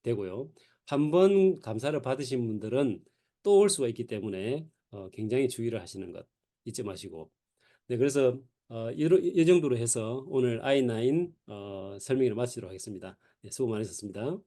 되고요. 한 번 감사를 받으신 분들은 또 올 수가 있기 때문에 굉장히 주의를 하시는 것 잊지 마시고. 네, 그래서 이 정도로 해서 오늘 I9 설명을 마치도록 하겠습니다. 네, 수고 많으셨습니다.